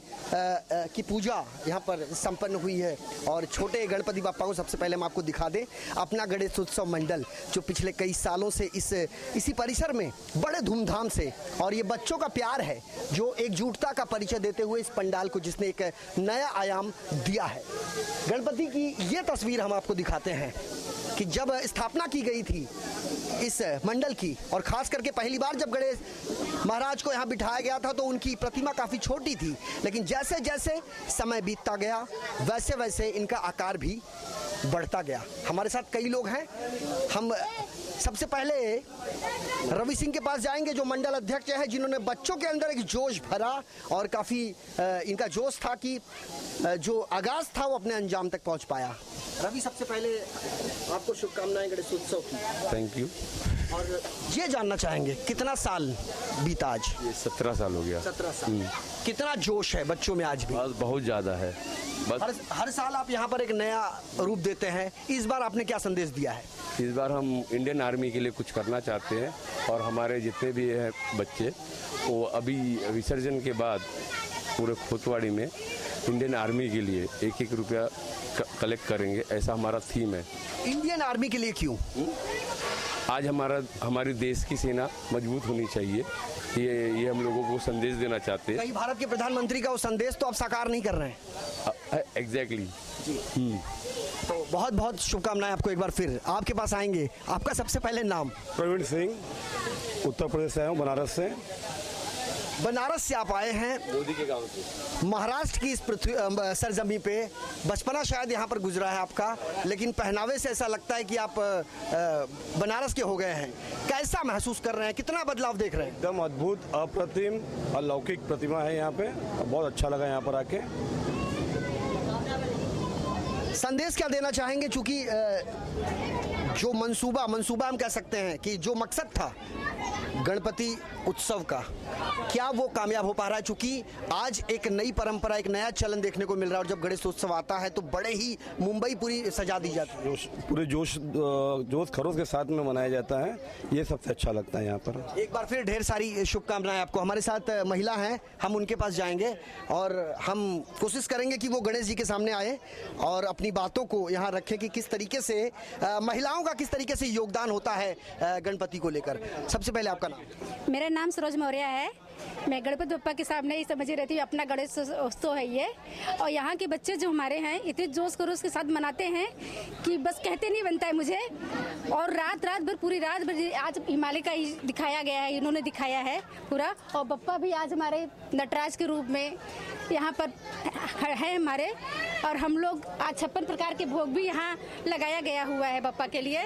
की पूजा यहाँ पर संपन्न हुई है और छोटे गणपति बाप्पा को सबसे पहले हम आपको दिखा दें अपना गणेश उत्सव मंडल जो पिछले कई सालों से इसी परिसर में बड़े धूमधाम से, और ये बच्चों का प्यार है जो एकजुटता का परिचय देते हुए इस पंडाल को जिसने एक नया आयाम दिया है। गणपति की ये तस्वीर हम आपको दिखाते हैं कि जब स्थापना की गई थी इस मंडल की, और खास करके पहली बार जब गणेश महाराज को यहाँ बिठाया गया था तो उनकी प्रतिमा काफ़ी छोटी थी, लेकिन जैसे जैसे समय बीतता गया वैसे वैसे इनका आकार भी बढ़ता गया। हमारे साथ कई लोग हैं। हम सबसे पहले रवि सिंह के पास जाएंगे जो मंडल अध्यक्ष हैं, जिन्होंने बच्चों के अंदर एक जोश भरा और काफ़ी इनका जोश था कि जो आगाज़ था वो अपने अंजाम तक पहुंच पाया। रवि, सबसे पहले आपको शुभकामनाएं गणेश उत्सव की। Thank you. और ये जानना चाहेंगे कितना साल बीता आज? ये 17 साल हो गया। 17 साल। कितना जोश है बच्चों में आज भी? बहुत ज़्यादा है। बस हर साल आप यहाँ पर एक नया रूप देते हैं। इस बार आपने क्या संदेश दिया है? इस बार हम इंडियन आर्मी के लिए कुछ करना चाहते हैं और हमारे जितने भी हैं बच्चे वो अभी विसर्जन के बाद पूरे खोतवाड़ी में इंडियन आर्मी के लिए 1-1 रुपया कलेक्ट करेंगे, ऐसा हमारा थीम है। इंडियन आर्मी के लिए क्यों? आज हमारी देश की सेना मजबूत होनी चाहिए, ये हम लोगों को संदेश देना चाहते हैं। कहीं भारत के प्रधानमंत्री का वो संदेश तो आप साकार नहीं कर रहे हैं। एग्जैक्टली। तो बहुत बहुत शुभकामनाएं आपको। एक बार फिर आपके पास आएंगे। आपका सबसे पहले नाम? प्रवीण सिंह, उत्तर प्रदेश से आया हूँ, बनारस से। बनारस से आप आए हैं, मोदी के गांव से। महाराष्ट्र की इस पृथ्वी सरजमी पे बचपना शायद यहाँ पर गुजरा है आपका, लेकिन पहनावे से ऐसा लगता है कि आप बनारस के हो गए हैं। कैसा महसूस कर रहे हैं? कितना बदलाव देख रहे हैं? एकदम अद्भुत, अप्रतिम, अलौकिक प्रतिमा है यहाँ पे। बहुत अच्छा लगा यहाँ पर आके। संदेश क्या देना चाहेंगे? चूंकि जो मंसूबा हम कह सकते हैं कि जो मकसद था गणपति उत्सव का, क्या वो कामयाब हो पा रहा है? चूंकि आज एक नई परंपरा, एक नया चलन देखने को मिल रहा है और जब गणेश उत्सव आता है तो बड़े ही मुंबई पूरी सजा दी जाती है। पूरे जोश खरोश के साथ में मनाया जाता है, ये सबसे अच्छा लगता है यहाँ पर। एक बार फिर ढेर सारी शुभकामनाएं आपको। हमारे साथ महिला हैं, हम उनके पास जाएंगे और हम कोशिश करेंगे कि वो गणेश जी के सामने आए और अपनी बातों को यहाँ रखें कि किस तरीके से महिलाओं का किस तरीके से योगदान होता है गणपति को लेकर। सबसे पहले आपका नाम? मेरा नाम सरोज मौर्य है। मैं गणपति बप्पा के सामने ही समझी रहती हूँ। अपना गणेश उत्सव है ये, और यहाँ के बच्चे जो हमारे हैं इतने जोश खरोश के साथ मनाते हैं कि बस कहते नहीं बनता है मुझे। और रात भर, पूरी रात भर आज हिमालय का ही दिखाया गया है, इन्होंने दिखाया है पूरा। और बप्पा भी आज हमारे नटराज के रूप में यहाँ पर है हमारे, और हम लोग आज 56 प्रकार के भोग भी यहाँ लगाया गया हुआ है बप्पा के लिए।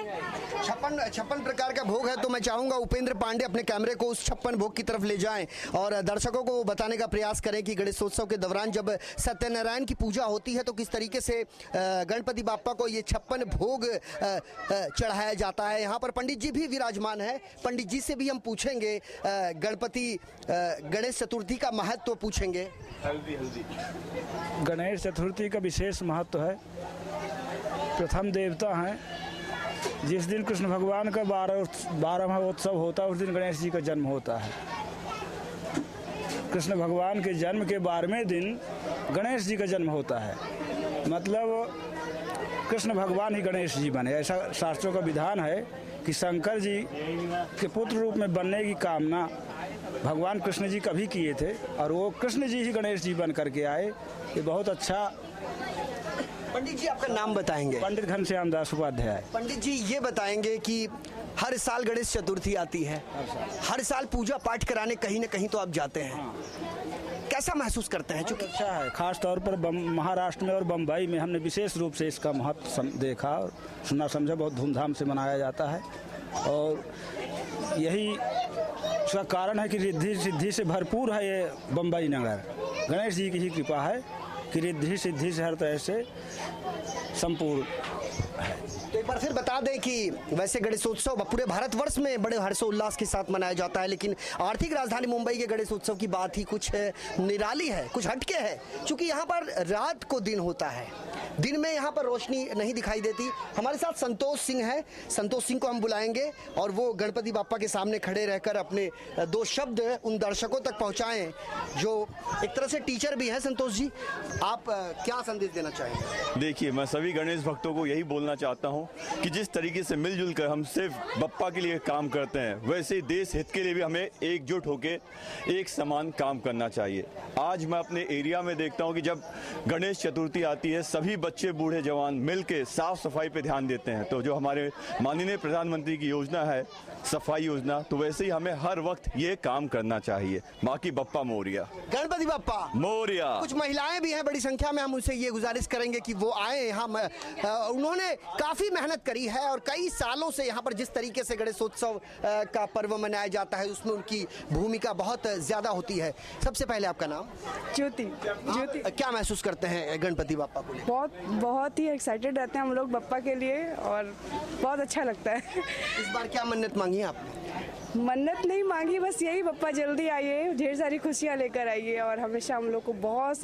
56 प्रकार का भोग है। तो मैं चाहूँगा उपेंद्र पांडे अपने कैमरे को उस 56 भोग की तरफ ले जाएं और दर्शकों को बताने का प्रयास करें कि गणेशोत्सव के दौरान जब सत्यनारायण की पूजा होती है तो किस तरीके से गणपति बाप्पा को ये 56 भोग चढ़ाया जाता है। यहाँ पर पंडित जी भी विराजमान है, पंडित जी से भी हम पूछेंगे गणेश चतुर्थी का महत्व पूछेंगे। गणेश चतुर्थी का विशेष महत्व है। प्रथम देवता हैं। जिस दिन कृष्ण भगवान का 12वां उत्सव होता है उस दिन गणेश जी का जन्म होता है। कृष्ण भगवान के जन्म के 12वें दिन गणेश जी का जन्म होता है। मतलब कृष्ण भगवान ही गणेश जी बने, ऐसा शास्त्रों का विधान है कि शंकर जी के पुत्र रूप में बनने की कामना भगवान कृष्ण जी कभी किए थे और वो कृष्ण जी ही गणेश जी बन करके आए। ये बहुत अच्छा। पंडित जी आपका नाम बताएंगे? पंडित घनश्याम दास उपाध्याय। पंडित जी ये बताएंगे कि हर साल गणेश चतुर्थी आती है, हर साल पूजा पाठ कराने कहीं ना कहीं तो आप जाते हैं, कैसा महसूस करते हैं? चूंकि अच्छा है, खास तौर पर महाराष्ट्र में और बम्बई में हमने विशेष रूप से इसका महत्व देखा और सुना समझा। बहुत धूमधाम से मनाया जाता है और यही उसका कारण है कि रिद्धि सिद्धि से भरपूर है ये बम्बई नगर। गणेश जी की ही कृपा है कि रिद्धि सिद्धि से हर तरह से संपूर्ण है। तो एक बार फिर बता दें कि वैसे गणेशोत्सव पूरे भारतवर्ष में बड़े हर्षोल्लास के साथ मनाया जाता है, लेकिन आर्थिक राजधानी मुंबई के गणेशोत्सव की बात ही कुछ निराली है, कुछ हटके है। क्योंकि यहाँ पर रात को दिन होता है, दिन में यहाँ पर रोशनी नहीं दिखाई देती। हमारे साथ संतोष सिंह है, संतोष सिंह को हम बुलाएंगे और वो गणपति बाप्पा के सामने खड़े रहकर अपने दो शब्द उन दर्शकों तक पहुँचाएं जो एक तरह से टीचर भी हैं। संतोष जी, आप क्या संदेश देना चाहेंगे? देखिए, मैं सभी गणेश भक्तों को यही बोलना चाहता हूं कि जिस तरीके से मिलजुल कर हम सिर्फ बप्पा के लिए काम करते हैं, वैसे ही देश हित के लिए भी हमें एकजुट होकर एक समान काम करना चाहिए। आज मैं अपने एरिया में देखता हूं कि जब गणेश चतुर्थी आती है, सभी बच्चे बूढ़े जवान मिलकर साफ सफाई पे ध्यान देते हैं। तो जो हमारे माननीय प्रधानमंत्री की योजना है सफाई योजना, तो वैसे ही हमें हर वक्त ये काम करना चाहिए। बाकी बप्पा मोरिया, गणपति बप्पा मोरिया। कुछ महिलाएं भी हैं बड़ी संख्या में, हम उनसे ये गुजारिश करेंगे कि वो आए यहाँ। उन्होंने काफी मेहनत करी है और कई सालों से यहाँ पर जिस तरीके से गणेशोत्सव का पर्व मनाया जाता है उसमें उनकी भूमिका बहुत ज्यादा होती है। सबसे पहले आपका नाम? ज्योति। ज्योति। क्या महसूस करते हैं गणपति बप्पा को लेकर? बहुत ही एक्साइटेड रहते हैं हम लोग बप्पा के लिए और बहुत अच्छा लगता है। इस बार क्या मन्नत मांगी आपने? मन्नत नहीं मांगी, बस यही बप्पा जल्दी आइए, ढेर सारी खुशियाँ लेकर आइए और हमेशा हम लोग को बहुत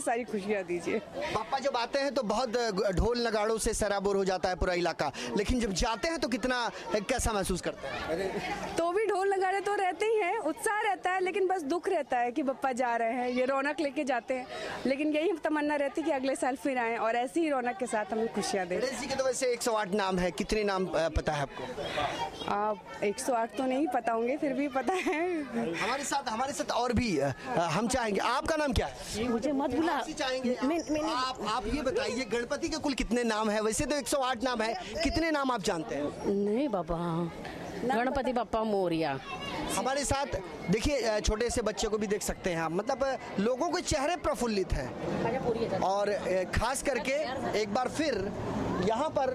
सारी खुशियाँ दीजिए। बप्पा जब आते हैं तो बहुत ढोल नगाड़ों से सराबोर हो जाता है पूरा इलाका, लेकिन जब जाते हैं तो कितना कैसा महसूस करते हैं? तो भी ढोल नगाड़े तो रहते ही हैं, उत्साह रहता है, लेकिन बस दुख रहता है कि बप्पा जा रहे हैं। ये रौनक लेके जाते हैं, लेकिन यही तमन्ना रहती है कि अगले साल फिर आएं और ऐसी ही रौनक के साथ हमें खुशियाँ दें। गणेश जी के तो वैसे 108 नाम है, कितने नाम पता है आपको? आप 108 तो नहीं पता होंगे, फिर भी पता है। हमारे साथ और भी हम चाहेंगे। आपका नाम क्या है? मुझे मत बुला। चाहेंगे आप ये बताइए गणपति के कुल कितने नाम है? वैसे तो 108 नाम है, कितने नाम आप जानते हैं? नहीं बाबा, गणपति बप्पा मोरिया। हमारे साथ देखिए छोटे से बच्चे को भी देख सकते हैं आप, मतलब लोगों के चेहरे प्रफुल्लित हैं। और खास करके एक बार फिर यहाँ पर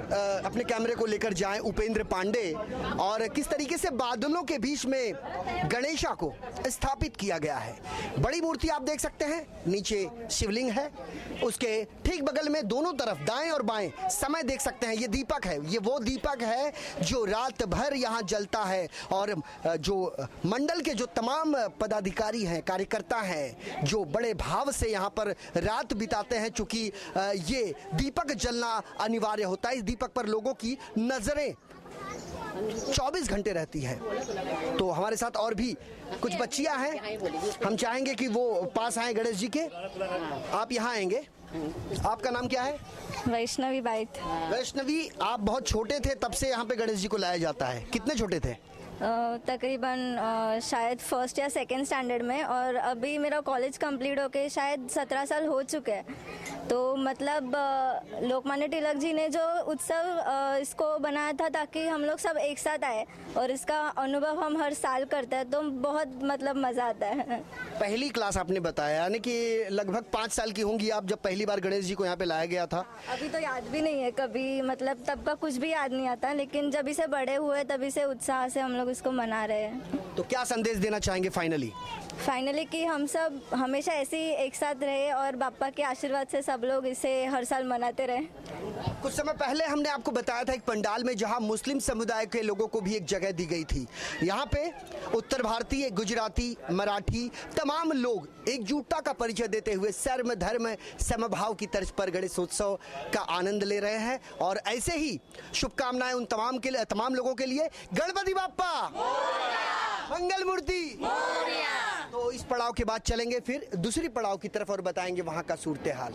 अपने कैमरे को लेकर जाएं उपेंद्र पांडे, और किस तरीके से बादलों के बीच में गणेशा को स्थापित किया गया है। बड़ी मूर्ति आप देख सकते हैं, नीचे शिवलिंग है, उसके ठीक बगल में दोनों तरफ दाएं और बाएं समय देख सकते हैं। ये दीपक है, ये वो दीपक है जो रात भर यहाँ जलता है। और जो मंडल के जो तमाम पदाधिकारी हैं, कार्यकर्ता हैं, जो बड़े भाव से यहाँ पर रात बिताते हैं, चूंकि ये दीपक जलना अनिवार्य होता है। इस दीपक पर लोगों की नजरें 24 घंटे रहती है। तो हमारे साथ और भी कुछ बच्चियां हैं, हम चाहेंगे कि वो पास आए गणेश जी के। आप यहाँ आएंगे, आपका नाम क्या है? वैष्णवी बाइट। वैष्णवी, आप बहुत छोटे थे तब से यहाँ पे गणेश जी को लाया जाता है, कितने छोटे थे? तकरीबन शायद फर्स्ट या सेकंड स्टैंडर्ड में, और अभी मेरा कॉलेज कंप्लीट होके शायद 17 साल हो चुके हैं। तो मतलब लोकमान्य तिलक जी ने जो उत्सव इसको बनाया था ताकि हम लोग सब एक साथ आए, और इसका अनुभव हम हर साल करते हैं, तो बहुत मतलब मज़ा आता है। पहली क्लास आपने बताया, यानी कि लगभग 5 साल की होंगी आप जब पहली बार गणेश जी को यहाँ पे लाया गया था? अभी तो याद भी नहीं है कभी, मतलब तब का कुछ भी याद नहीं आता, लेकिन जब इसे बड़े हुए तभी से उत्साह से हम लोग इसको मना रहे हैं। तो क्या संदेश देना चाहेंगे फाइनली कि हम सब हमेशा ऐसे ही एक साथ रहे और बाप्पा के आशीर्वाद से सब लोग इसे हर साल मनाते रहे। कुछ समय पहले हमने आपको बताया था एक पंडाल में जहां मुस्लिम समुदाय के लोगों को भी एक जगह दी गई थी। यहाँ पे उत्तर भारतीय, गुजराती, मराठी तमाम लोग एकजुटता का परिचय देते हुए सर्व धर्म समभाव की तर्ज पर गणेशोत्सव का आनंद ले रहे हैं। और ऐसे ही शुभकामनाएं उन तमाम लोगों के लिए। गणपति बाप्पा मंगल मूर्ति। तो इस पड़ाव के बाद चलेंगे फिर दूसरी पड़ाव की तरफ और बताएंगे वहां का सूरत हाल।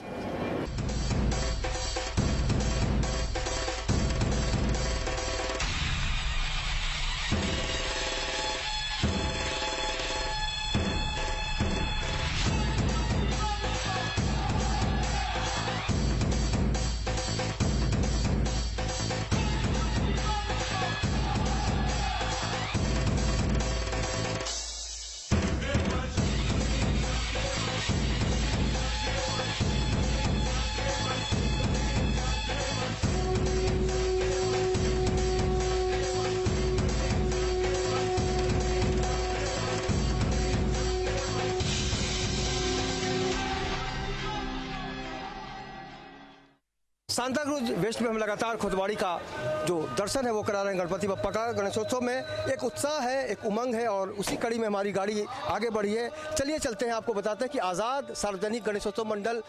सांताक्रूज वेस्ट में हम लगातार खुदवाड़ी का जो दर्शन है वो करा रहे हैं गणपति बप्पा का। गणेशोत्सव में एक उत्साह है, एक उमंग है और उसी कड़ी में हमारी गाड़ी आगे बढ़ी है। चलिए चलते हैं, आपको बताते हैं कि आज़ाद सार्वजनिक गणेशोत्सव मंडल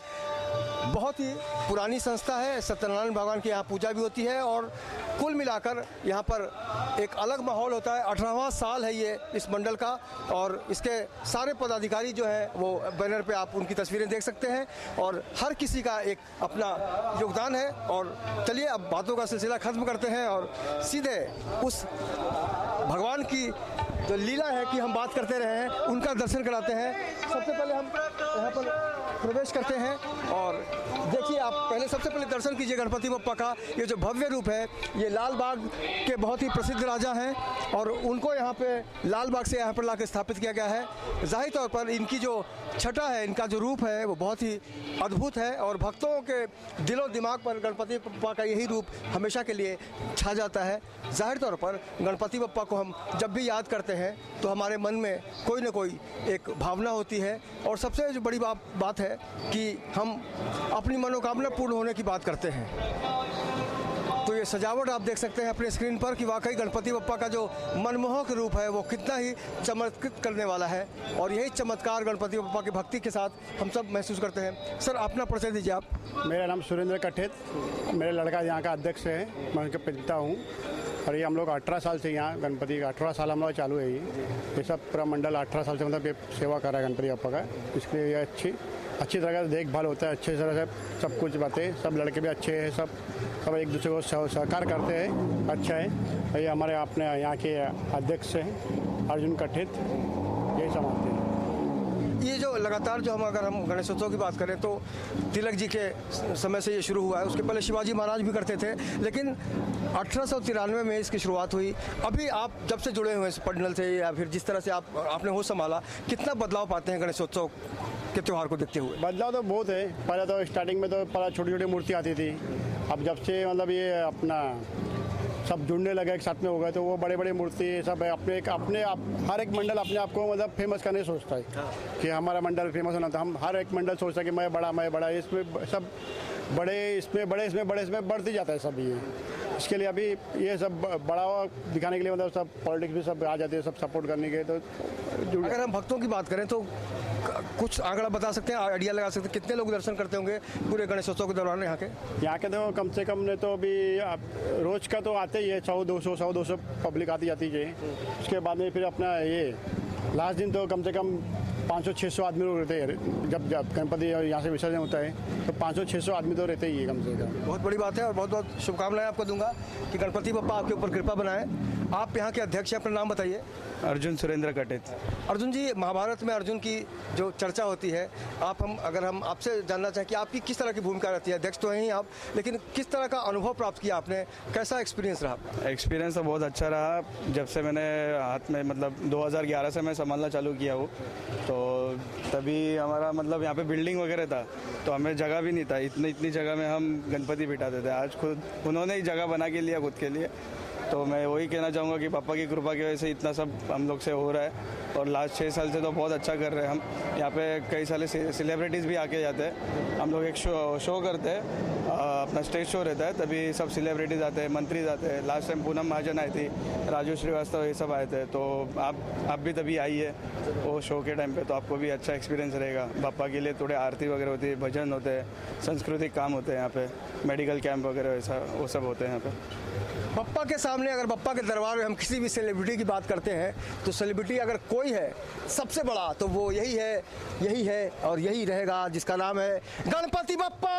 बहुत ही पुरानी संस्था है। सत्यनारायण भगवान की यहाँ पूजा भी होती है और कुल मिलाकर यहाँ पर एक अलग माहौल होता है। 18वां साल है ये इस मंडल का और इसके सारे पदाधिकारी जो हैं वो बैनर पे आप उनकी तस्वीरें देख सकते हैं और हर किसी का एक अपना योगदान है। और चलिए अब बातों का सिलसिला खत्म करते हैं और सीधे उस भगवान की जो लीला है कि हम बात करते रहे हैं उनका दर्शन कराते हैं। सबसे पहले हम यहाँ पर प्रवेश करते हैं और देखिए, आप पहले सबसे पहले दर्शन कीजिए गणपति बप्पा का। ये जो भव्य रूप है, ये लाल बाग के बहुत ही प्रसिद्ध राजा हैं और उनको यहाँ पे लाल बाग से यहाँ पर लाकर स्थापित किया गया है। जाहिर तौर पर इनकी जो छटा है, इनका जो रूप है वो बहुत ही अद्भुत है और भक्तों के दिलो दिमाग पर गणपति बप्पा का यही रूप हमेशा के लिए छा जाता है। जाहिर तौर पर गणपति बप्पा को हम जब भी याद करते हैं तो हमारे मन में कोई ना कोई एक भावना होती है और सबसे जो बड़ी बात है कि हम अपनी मनोकामना पूर्ण होने की बात करते हैं। तो ये सजावट आप देख सकते हैं अपने स्क्रीन पर कि वाकई गणपति बप्पा का जो मनमोहक रूप है वो कितना ही चमत्कृत करने वाला है और यही चमत्कार गणपति बप्पा की भक्ति के साथ हम सब महसूस करते हैं। सर, अपना परिचय दीजिए आप। मेरा नाम सुरेंद्र कठेत, मेरे लड़का यहाँ का अध्यक्ष है, मैं उनके पिता हूँ और ये हम लोग 18 साल से यहाँ गणपति का 18 साल हम लोग चालू है। ये सब पूरा मंडल 18 साल से मतलब ये सेवा कर रहा है गणपति बप्पा का। इसलिए ये अच्छी तरह से देखभाल होता है, अच्छी तरह से सब कुछ बातें, सब लड़के भी अच्छे हैं, सब एक दूसरे को सहकार करते हैं, अच्छा है। ये हमारे अपने यहाँ के अध्यक्ष हैं अर्जुन कठेत, यही संभालते हैं। ये जो लगातार जो अगर हम गणेशोत्सव की बात करें तो तिलक जी के समय से ये शुरू हुआ है। उसके पहले शिवाजी महाराज भी करते थे, लेकिन 1893 में इसकी शुरुआत हुई। अभी आप जब से जुड़े हुए हैं पंडल से या फिर जिस तरह से आपने होश संभाला, कितना बदलाव पाते हैं गणेशोत्सव के त्यौहार को देखते हुए? बदलाव तो बहुत है। पहले तो स्टार्टिंग में तो पहले छोटी छोटी मूर्ति आती थी, अब जब से मतलब ये अपना सब जुड़ने लगे, एक साथ में हो गए, तो वो बड़े बड़े मूर्ति सब अपने हर एक मंडल अपने आप को मतलब फेमस करने सोचता है कि हमारा मंडल फेमस होना था। हम हर एक मंडल सोचता है कि मैं बड़ा, इसमें सब इसमें बढ़ती जाता है सब। ये इसके लिए अभी ये सब बढ़ावा दिखाने के लिए मतलब सब पॉलिटिक्स भी सब आ जाते हैं, सब सपोर्ट करने के। तो अगर हम भक्तों की बात करें तो कुछ आंकड़ा बता सकते हैं, आइडिया लगा सकते हैं कितने लोग दर्शन करते होंगे पूरे गणेशोत्सव के दौरान यहाँ के तो कम से कम ने तो अभी रोज का तो आते ही है 100-200 पब्लिक आती जाती है। उसके बाद में फिर अपना ये लास्ट दिन तो कम से कम 500-600 आदमी लोग रहते हैं। जब गणपति यहाँ से विसर्जन होता है तो 500-600 आदमी तो रहते ही है कम से कम। बहुत बड़ी बात है और बहुत बहुत शुभकामनाएं आपको दूंगा कि गणपति बप्पा आपके ऊपर कृपा बनाए। आप यहाँ के अध्यक्ष हैं, अपना नाम बताइए। अर्जुन सुरेंद्र कटेत। अर्जुन जी, महाभारत में अर्जुन की जो चर्चा होती है, अगर हम आपसे जानना चाहें कि आपकी किस तरह की भूमिका रहती है? अध्यक्ष तो हैं ही आप, लेकिन किस तरह का अनुभव प्राप्त किया आपने, कैसा एक्सपीरियंस रहा? एक्सपीरियंस तो बहुत अच्छा रहा। जब से मैंने हाथ में मतलब 2011 से मैं संभालना चालू किया हूँ, तो तभी हमारा मतलब यहाँ पे बिल्डिंग वगैरह था तो हमें जगह भी नहीं था, इतनी जगह में हम गणपति बिठाते थे। आज खुद उन्होंने ही जगह बना के लिया खुद के लिए। तो मैं वही कहना चाहूँगा कि पापा की कृपा की वजह से इतना सब हम लोग से हो रहा है और लास्ट 6 साल से तो बहुत अच्छा कर रहे हैं हम। यहाँ पे कई सारे सेलिब्रिटीज़ भी आके जाते हैं। हम लोग एक शो करते हैं, अपना स्टेज शो रहता है, तभी सब सेलिब्रिटीज़ आते हैं, मंत्री आते हैं। लास्ट टाइम पूनम महाजन आई थी, राजू श्रीवास्तव, ये सब आए थे। तो आप भी तभी आइए वो शो के टाइम पे, तो आपको भी अच्छा एक्सपीरियंस रहेगा। पापा के लिए थोड़े आरती वगैरह होती है, भजन होते हैं, सांस्कृतिक काम होते हैं यहाँ पे, मेडिकल कैंप वगैरह वैसा वो सब होते हैं यहाँ पे। बप्पा के सामने अगर बप्पा के दरबार में हम किसी भी सेलिब्रिटी की बात करते हैं तो सेलिब्रिटी अगर कोई है सबसे बड़ा तो वो यही है और यही रहेगा, जिसका नाम है गणपति बप्पा।